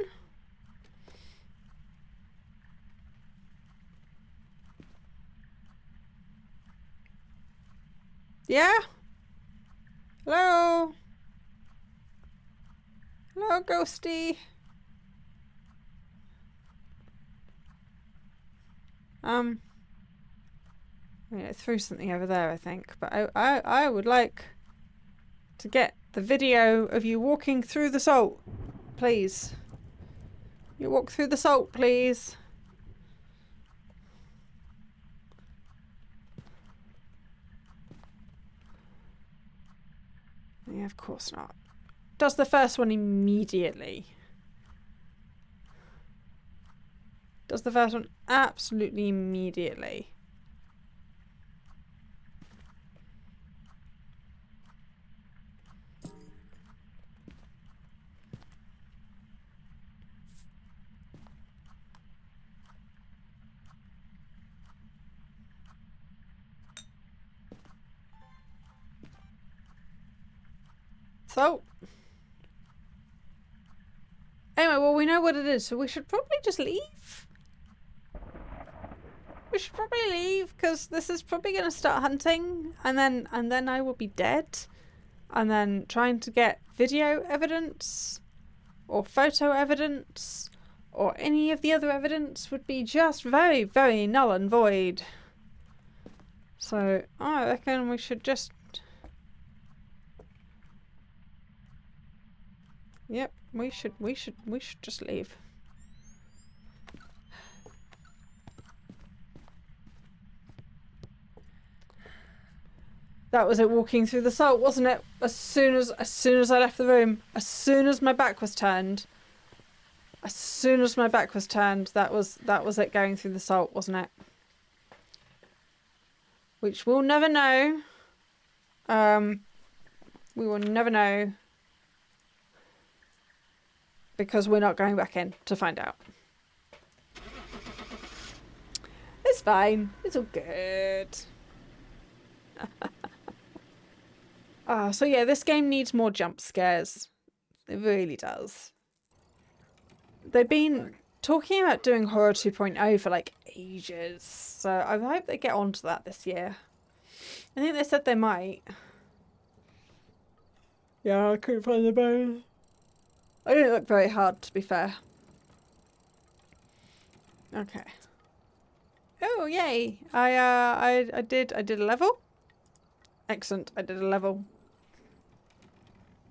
Yeah? Hello? Hello, ghosty. I threw something over there, I think, but I would like to get the video of you walking through the salt, please. You walk through the salt, please. Yeah, of course not. Does the first one immediately. Does the first one absolutely immediately. So, anyway, well, we know what it is, so we should probably just leave. We should probably leave because this is probably going to start hunting, and then I will be dead, and then trying to get video evidence or photo evidence or any of the other evidence would be just very, very null and void. So I reckon we should just... Yep, we should just leave. That was it walking through the salt, wasn't it? As soon as I left the room, as soon as my back was turned, that was it going through the salt, wasn't it? Which we'll never know. We will never know. Because we're not going back in to find out. It's fine. It's all good. So yeah, this game needs more jump scares. It really does. They've been talking about doing Horror 2.0 for like ages. So I hope they get onto that this year. I think they said they might. Yeah, I couldn't find the bone. I didn't look very hard, to be fair. Okay. Oh, yay! I did a level. Excellent. I did a level.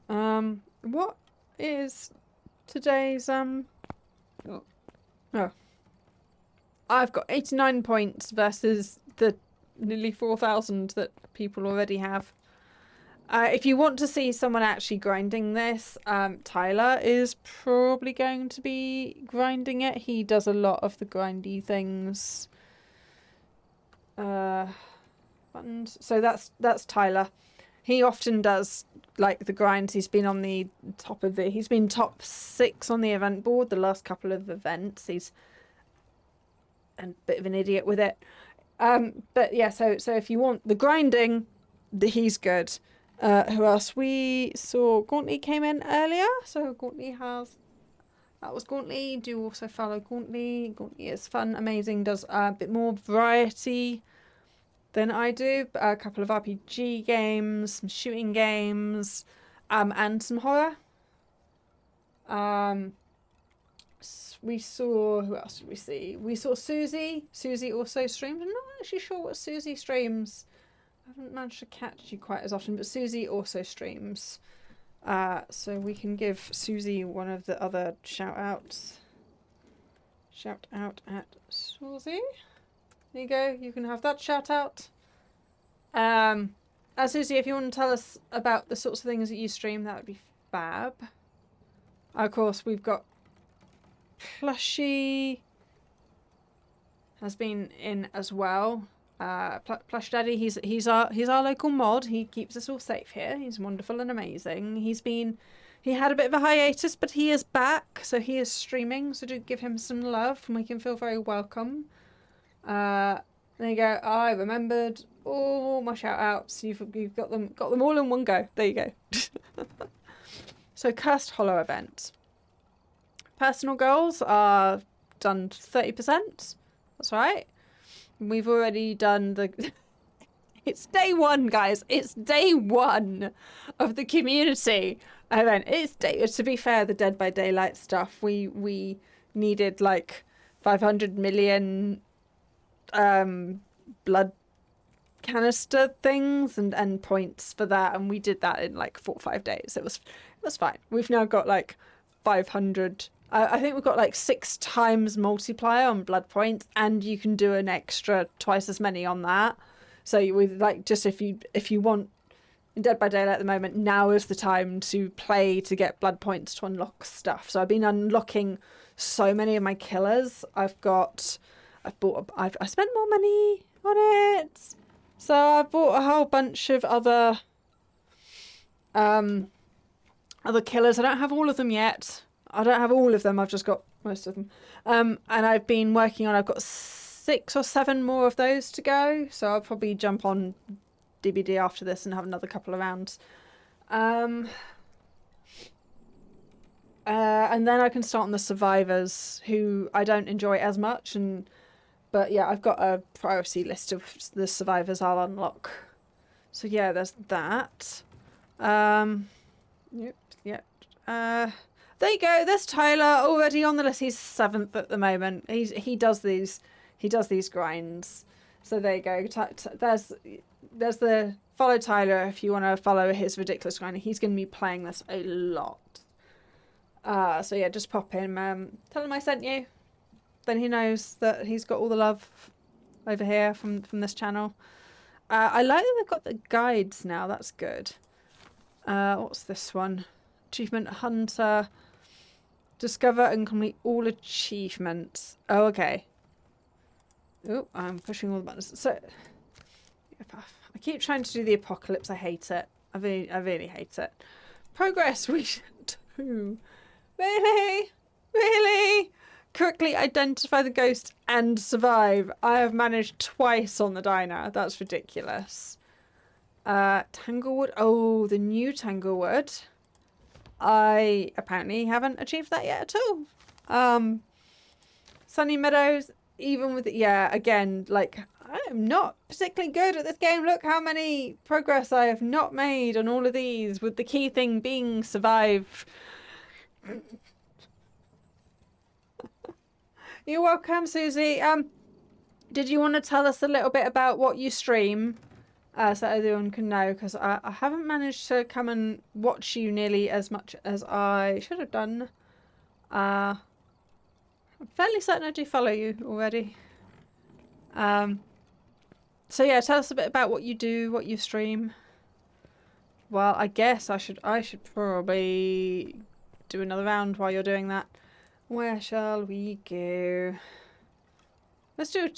What is today's Oh. I've got 89 points versus the nearly 4,000 that people already have. If you want to see someone actually grinding this, Tyler is probably going to be grinding it. He does a lot of the grindy things. Buttons. So that's Tyler. He often does like the grinds. He's been on the top of he's been top 6 on the event board the last couple of events. He's a bit of an idiot with it. But yeah, so if you want the grinding, he's good. Who else? We saw Gauntly came in earlier, so Gauntly has. That was Gauntly. Do also follow Gauntly. Gauntly is fun, amazing, does a bit more variety than I do. A couple of RPG games, some shooting games, and some horror. We saw, who else did we see? We saw Susie. Susie also streamed. I'm not actually sure what Susie streams. I haven't managed to catch you quite as often, but Susie also streams. So we can give Susie one of the other shout outs. Shout out at Susie. There you go. You can have that shout out. Susie, if you want to tell us about the sorts of things that you stream, that would be fab. Of course, we've got Plushy has been in as well. Plush Daddy, he's our local mod. He keeps us all safe here. He's wonderful and amazing. He had a bit of a hiatus, but he is back, so he is streaming. So do give him some love and make him feel very welcome. There you go. I remembered all my shout outs. You've got them all in one go. There you go. So Cursed Hollow event. Personal goals are done 30%. That's right. We've already done the... It's day one, guys. It's day one of the community event. To be fair, the Dead by Daylight stuff, we needed like 500 million blood canister things and points for that, and we did that in like 4 or 5 days. It was fine. We've now got like 500. I think we've got like 6 times multiplier on blood points, and you can do an extra twice as many on that. So we like, just if you want in Dead by Daylight at the moment, now is the time to play to get blood points to unlock stuff. So I've been unlocking so many of my killers. I spent more money on it. So I bought a whole bunch of other killers. I don't have all of them yet. I don't have all of them. I've just got most of them. And I've been working on, I've got 6 or 7 more of those to go. So I'll probably jump on DBD after this and have another couple of rounds. And then I can start on the survivors, who I don't enjoy as much. But yeah, I've got a priority list of the survivors I'll unlock. So yeah, there's that. Yep. There you go. There's Tyler already on the list. He's 7th at the moment. He does these grinds. So there you go. There's the follow Tyler if you want to follow his ridiculous grind. He's going to be playing this a lot. So yeah, just pop in. Tell him I sent you. Then he knows that he's got all the love over here from this channel. I like that they've got the guides now. That's good. What's this one? Achievement Hunter. Discover and complete all achievements. Oh, okay. Oh, I'm pushing all the buttons. So, I keep trying to do the apocalypse. I hate it. I really hate it. Progress we should do. Really? Really? Correctly identify the ghost and survive. I have managed twice on the diner. That's ridiculous. Tanglewood. Oh, the new Tanglewood. I apparently haven't achieved that yet at all. Sunny Meadows, even with again, like, I am not particularly good at this game. Look how many progress I have not made on all of these, with the key thing being survive. You're welcome, Susie. Did you want to tell us a little bit about what you stream? So everyone can know, because I haven't managed to come and watch you nearly as much as I should have done. I'm fairly certain I do follow you already. So yeah, tell us a bit about what you do, what you stream. Well, I guess I should probably do another round while you're doing that. Where shall we go? Let's do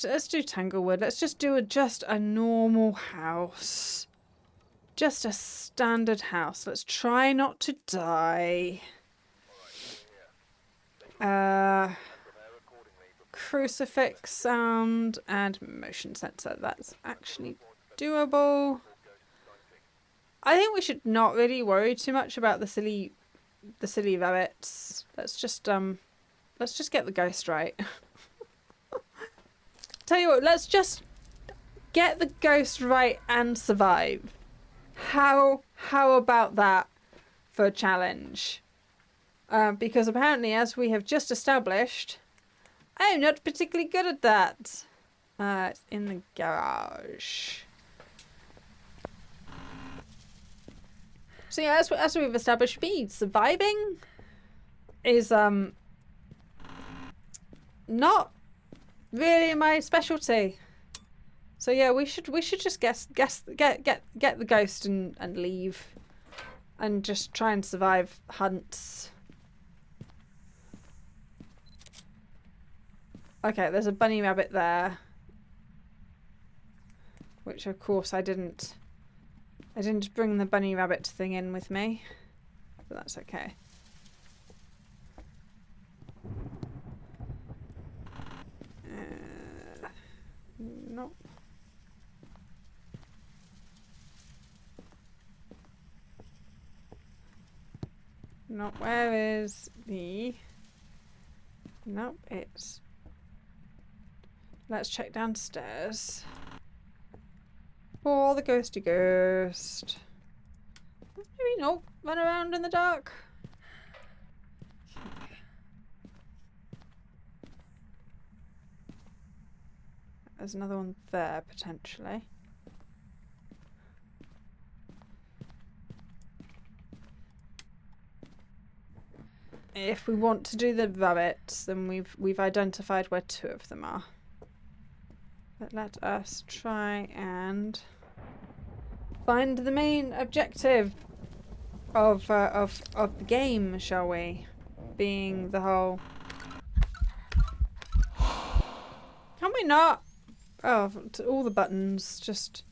Tanglewood. Let's just do just a normal house. Just a standard house. Let's try not to die. crucifix sound and motion sensor. That's actually doable. I think we should not really worry too much about the silly rabbits. Let's just get the ghost right. Tell you what, let's just get the ghost right and survive. How about that for a challenge? Because apparently, as we have just established, I'm not particularly good at that. It's in the garage. So yeah, as we've established, me surviving is not really my specialty. So yeah, we should just get the ghost and leave, and just try and survive hunts. Okay, there's a bunny rabbit there, which of course I didn't bring the bunny rabbit thing in with me, but that's okay. No. No, where is the... Nope, it's... Let's check downstairs. Oh, the ghosty ghost. Maybe not run around in the dark. There's another one there, potentially. If we want to do the rabbits, then we've identified where 2 of them are. But let us try and find the main objective of the game, shall we? Being the whole... Can we not? Oh, all the buttons just...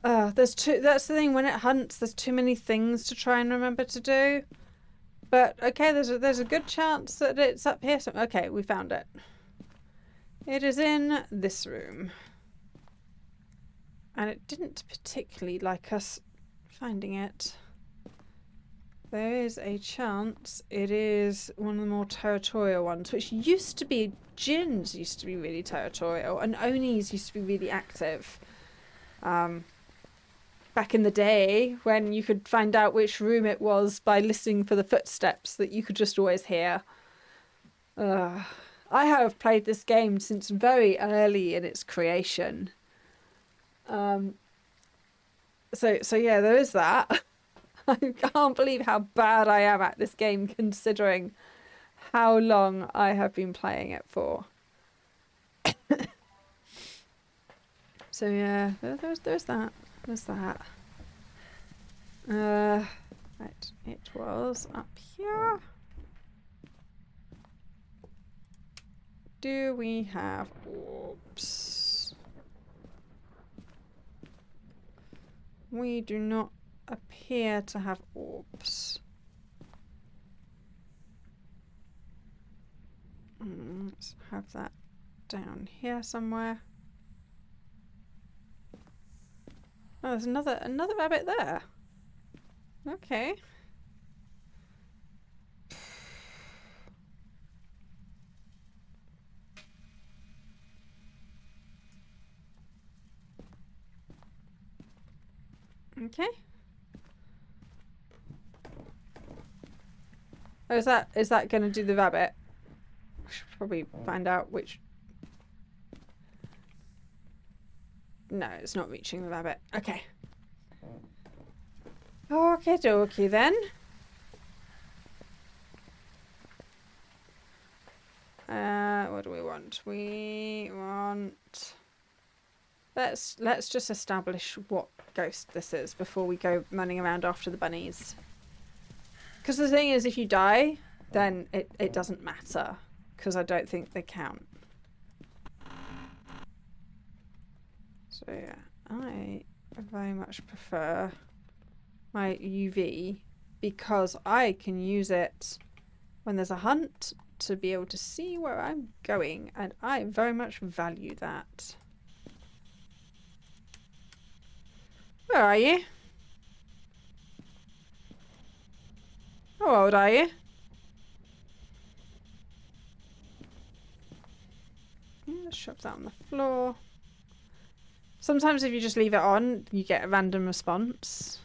there's too... That's the thing, when it hunts, there's too many things to try and remember to do. But, okay, there's a good chance that it's up here. So, okay, we found it. It is in this room. And it didn't particularly like us finding it. There is a chance it is one of the more territorial ones, which used to be... Djinns used to be really territorial, and Onis used to be really active. Back in the day, when you could find out which room it was by listening for the footsteps that you could just always hear. I have played this game since very early in its creation. So yeah, there is that. I can't believe how bad I am at this game, considering how long I have been playing it for. So yeah, there's that. There's that. Right, it was up here. Do we have orbs? We do not appear to have orbs. Let's have that down here somewhere. Oh, there's another rabbit there. Okay. Okay. Oh, is that going to do the rabbit? I should probably find out which... No, it's not reaching the rabbit. Okay. Okay, dokie then. What do we want? We want... Let's just establish what ghost this is before we go running around after the bunnies. Because the thing is, if you die, then it doesn't matter. Because I don't think they count. So yeah, I very much prefer my UV because I can use it when there's a hunt to be able to see where I'm going, and I very much value that. Where are you? How old are you? Yeah, shove that on the floor. Sometimes if you just leave it on, you get a random response.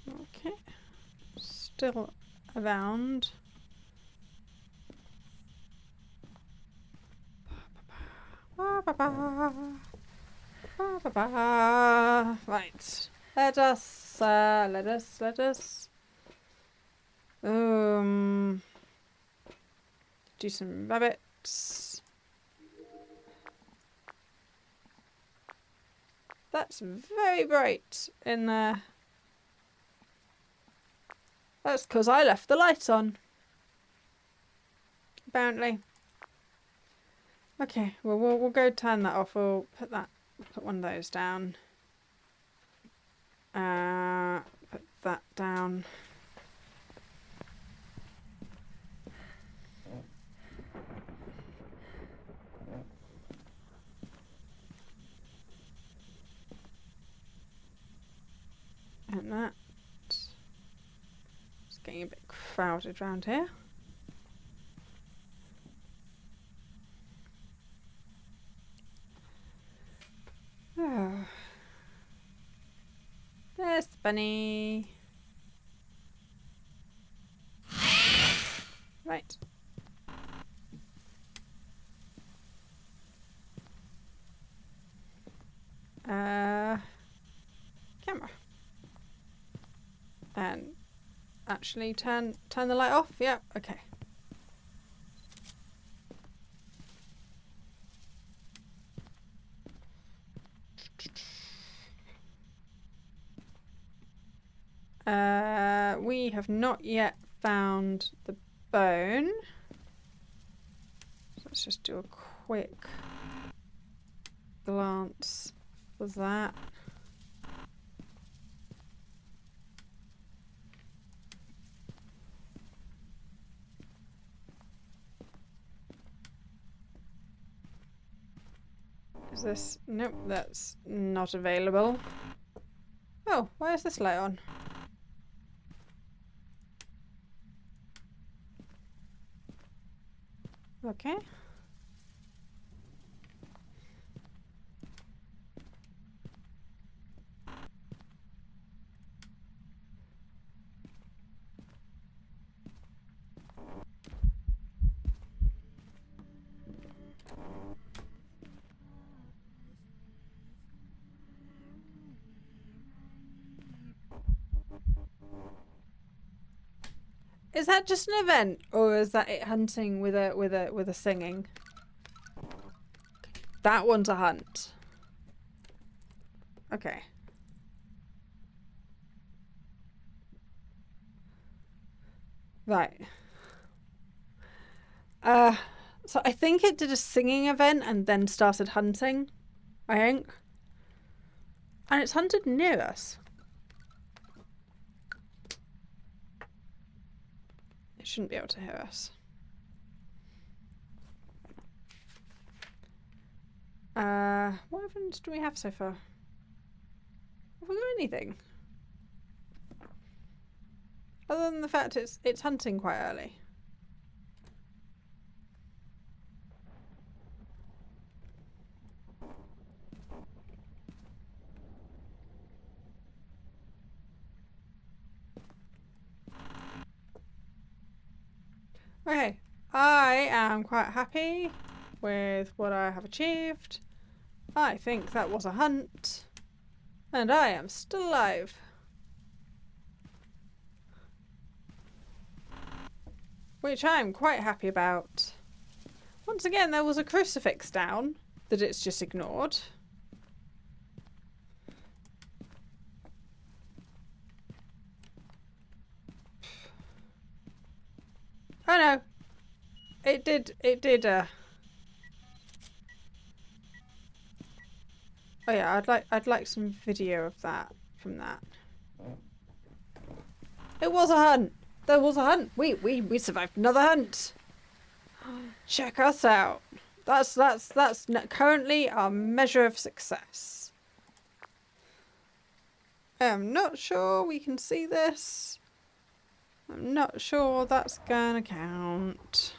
Okay. Still around. Right. Let us do some rabbits. That's very bright in there. That's because I left the light on. Apparently. Okay, well we'll go turn that off. We'll put one of those down. Put that down. And that. It's getting a bit crowded around here. Oh. There's the bunny. Right. Camera. And actually turn the light off. Yep, okay. We have not yet found the bone. So let's just do a quick glance for that. Is this? Nope, that's not available. Oh, why is this light on? Okay. Is that just an event, or is that it hunting with a singing? That one's a hunt. Okay. Right. So I think it did a singing event and then started hunting. I think. And it's hunted near us. It shouldn't be able to hear us. What evidence do we have so far? Have we got anything? Other than the fact it's hunting quite early. Okay, I am quite happy with what I have achieved. I think that was a hunt. And I am still alive. Which I'm quite happy about. Once again, there was a crucifix down that it's just ignored. Oh no. It did, Oh yeah, I'd like some video of that, from that. It was a hunt! There was a hunt. We survived another hunt. Check us out. That's currently our measure of success. I'm not sure we can see this. I'm not sure that's gonna count.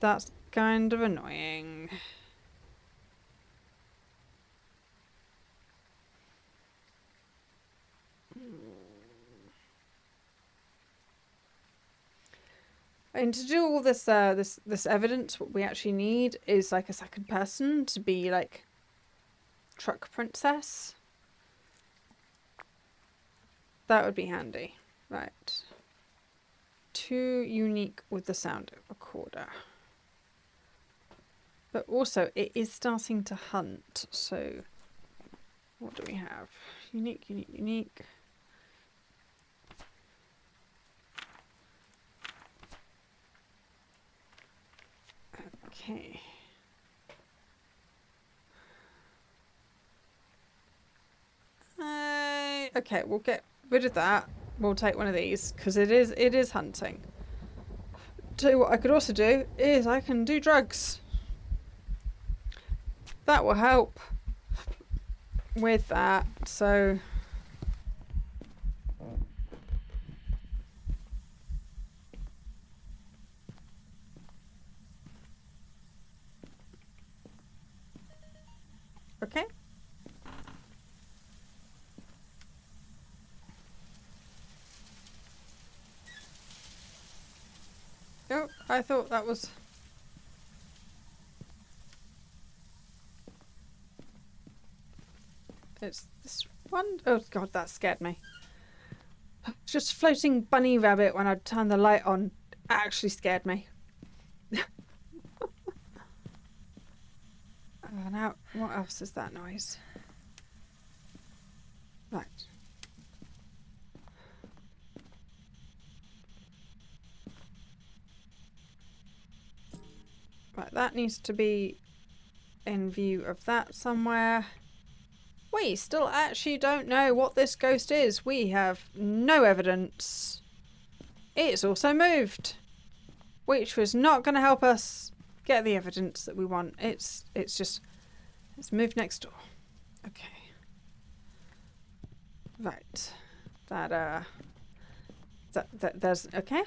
That's kind of annoying. And to do all this this evidence, what we actually need is like a second person to be like truck princess. That would be handy. Right. 2 unique with the sound recorder. But also it is starting to hunt, so what do we have? Unique, unique, unique. Okay. Okay, we'll get rid of that. We'll take one of these because it is hunting. Tell you what I could also do is I can do drugs. That will help with that. So okay. Oh, I thought that was... It's this one. Oh god, that scared me. Just floating bunny rabbit when I turned the light on actually scared me. Now, what else is that noise? Right. Right, that needs to be in view of that somewhere. We still actually don't know what this ghost is. We have no evidence. It's also moved, which was not going to help us get the evidence that we want. It's moved next door. Okay. Right. There's okay.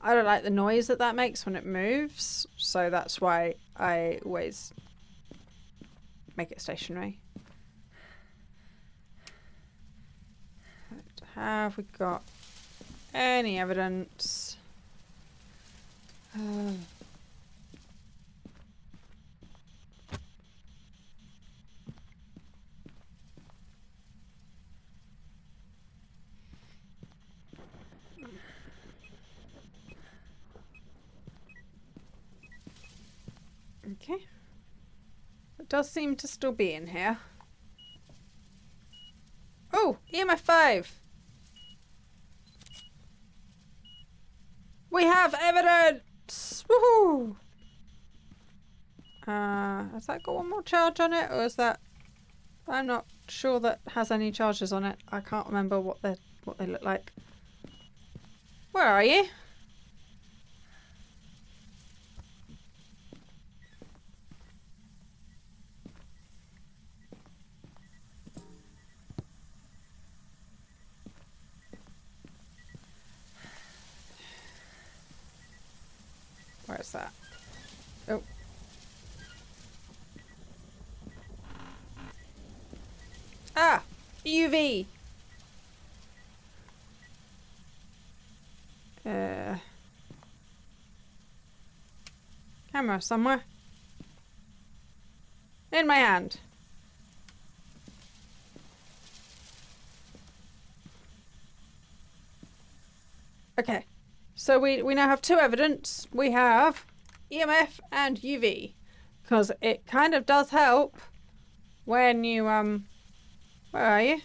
I don't like the noise that makes when it moves, so that's why I always make it stationary. Have we got any evidence? Okay. It does seem to still be in here. Oh, EMF 5. We have evidence! Woohoo! Has that got one more charge on it, or is that... I'm not sure that has any charges on it. I can't remember what they look like. Where are you? Where's that? Oh. Ah! UV! Camera somewhere. In my hand. Okay. So we now have 2 evidence. We have EMF and UV. Because it kind of does help when you, where are you?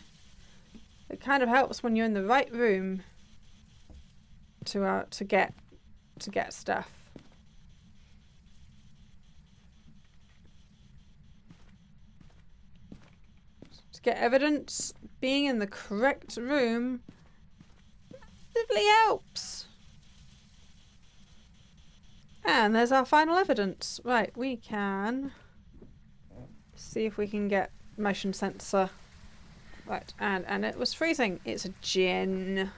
It kind of helps when you're in the right room to get stuff. To get evidence, being in the correct room actively helps. And there's our final evidence. Right, we can see if we can get motion sensor. Right, and it was freezing. It's a gin.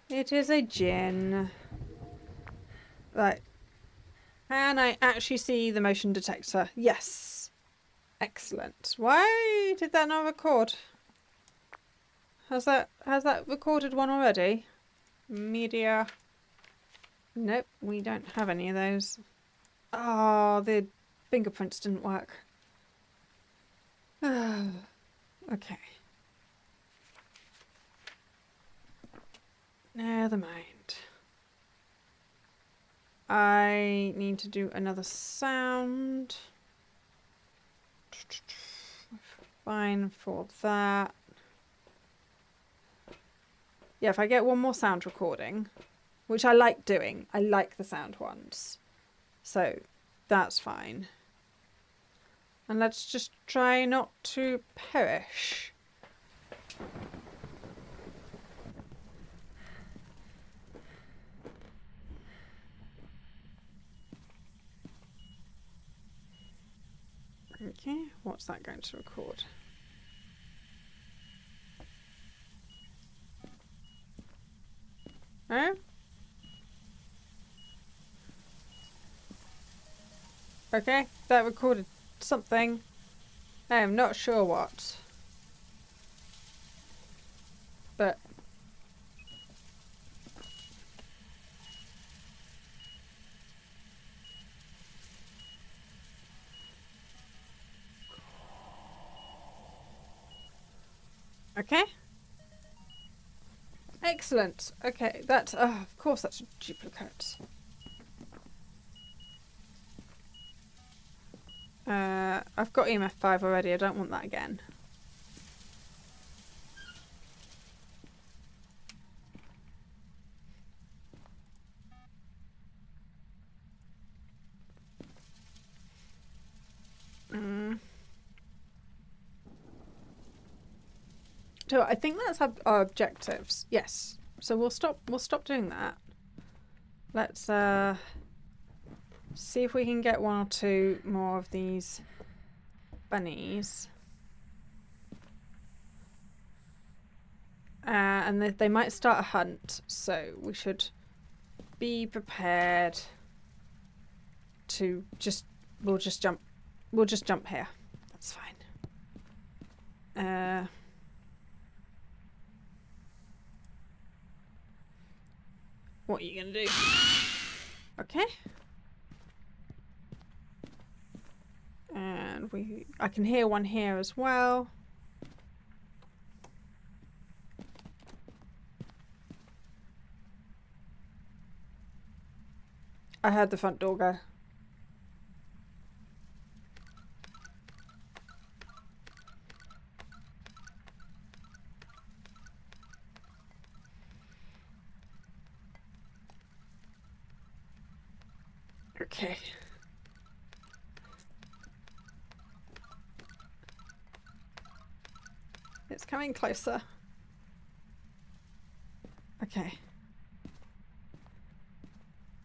It is a gin. Right. Can I actually see the motion detector? Yes. Excellent. Why did that not record? Has that recorded one already? Media. Nope, we don't have any of those. Oh, the fingerprints didn't work. Okay. Never mind. I need to do another sound. Fine for that. Yeah, if I get one more sound recording, which I like doing. I like the sound ones. So that's fine. And let's just try not to perish. Okay, what's that going to record? Oh? Okay, that recorded something. I am not sure what. But okay. Excellent. Okay, that's of course that's a duplicate. I've got EMF 5 already. I don't want that again. So I think that's our objectives. Yes. So we'll stop doing that. Let's see if we can get one or two more of these bunnies. And they might start a hunt, so we should be prepared to we'll just jump here. That's fine. What are you gonna do? Okay. And I can hear one here as well. I heard the front door go. Okay. It's coming closer. Okay.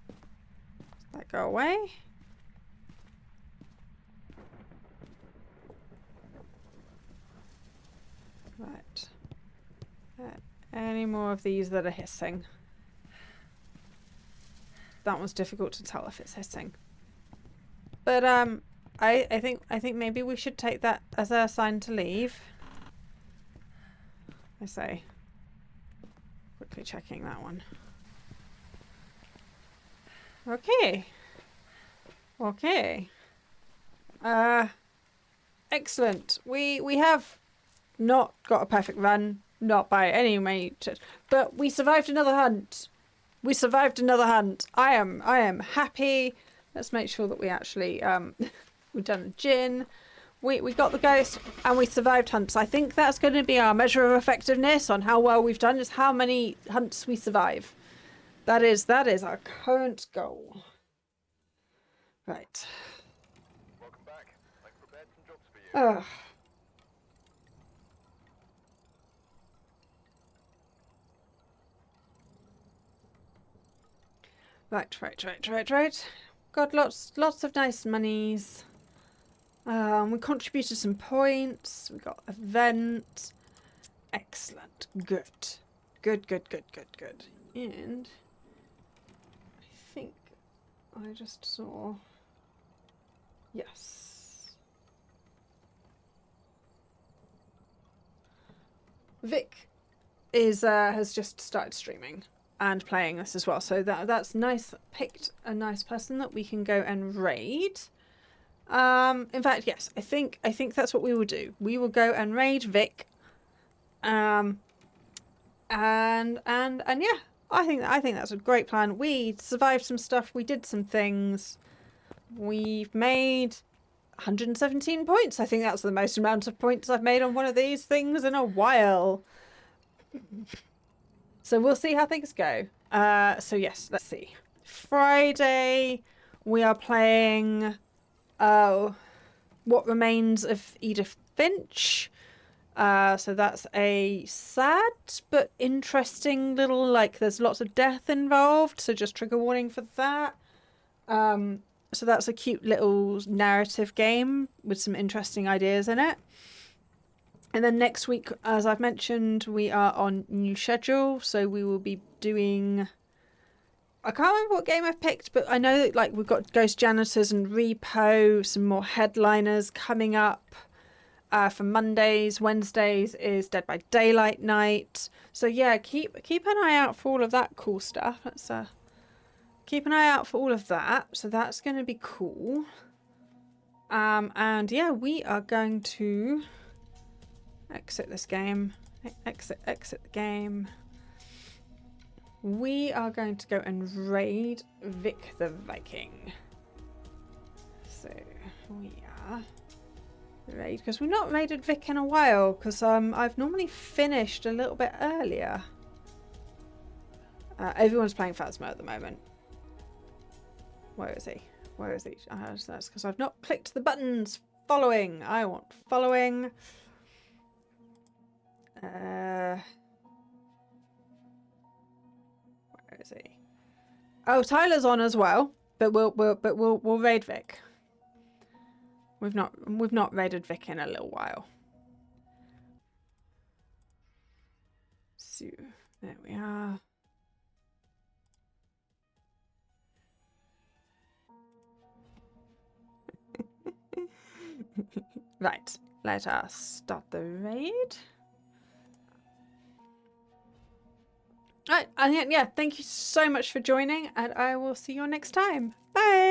Does that go away? Right. Any more of these that are hissing? That one's difficult to tell if it's hissing. But I think maybe we should take that as a sign to leave. I say. Quickly checking that one. Okay. Okay. Excellent. We have not got a perfect run, not by any means, but we survived another hunt. We survived another hunt. I am happy. Let's make sure that we actually we've done a gin. We got the ghost and we survived hunts. I think that's going to be our measure of effectiveness on how well we've done, is how many hunts we survive. That is our current goal. Right. Welcome back. Like Ugh. Right. Got lots of nice monies. We contributed some points. We got event. Excellent. Good. And I think I just saw. Yes. Vic has just started streaming and playing this as well, so that's nice. Picked a nice person that we can go and raid. In fact, yes, I think that's what we will do. We will go and raid Vic. And yeah, I think that's a great plan. We survived some stuff. We did some things. We've made 117 points. I think that's the most amount of points I've made on one of these things in a while. So we'll see how things go. So yes, let's see. Friday, we are playing What Remains of Edith Finch. So that's a sad but interesting little, like, there's lots of death involved, so just trigger warning for that. So that's a cute little narrative game with some interesting ideas in it. And then next week, as I've mentioned, we are on new schedule, so we will be doing... I can't remember what game I've picked, but I know that, like, we've got Ghost Janitors and Repo, some more headliners coming up. For Mondays, Wednesdays is Dead by Daylight night. So yeah, keep an eye out for all of that cool stuff. Let's keep an eye out for all of that. So that's going to be cool. And yeah, we are going to exit this game. Exit the game. We are going to go and raid Vic the Viking. So we are raid, because we've not raided Vic in a while, because I've normally finished a little bit earlier. Everyone's playing Phasmo at the moment. Where is he? That's because I've not clicked the buttons. Following. I want following. Where is he? Oh, Tyler's on as well, but we'll raid Vic. We've not raided Vic in a little while. So there we are. Right, let us start the raid. Right, and yeah, thank you so much for joining, and I will see you next time. Bye.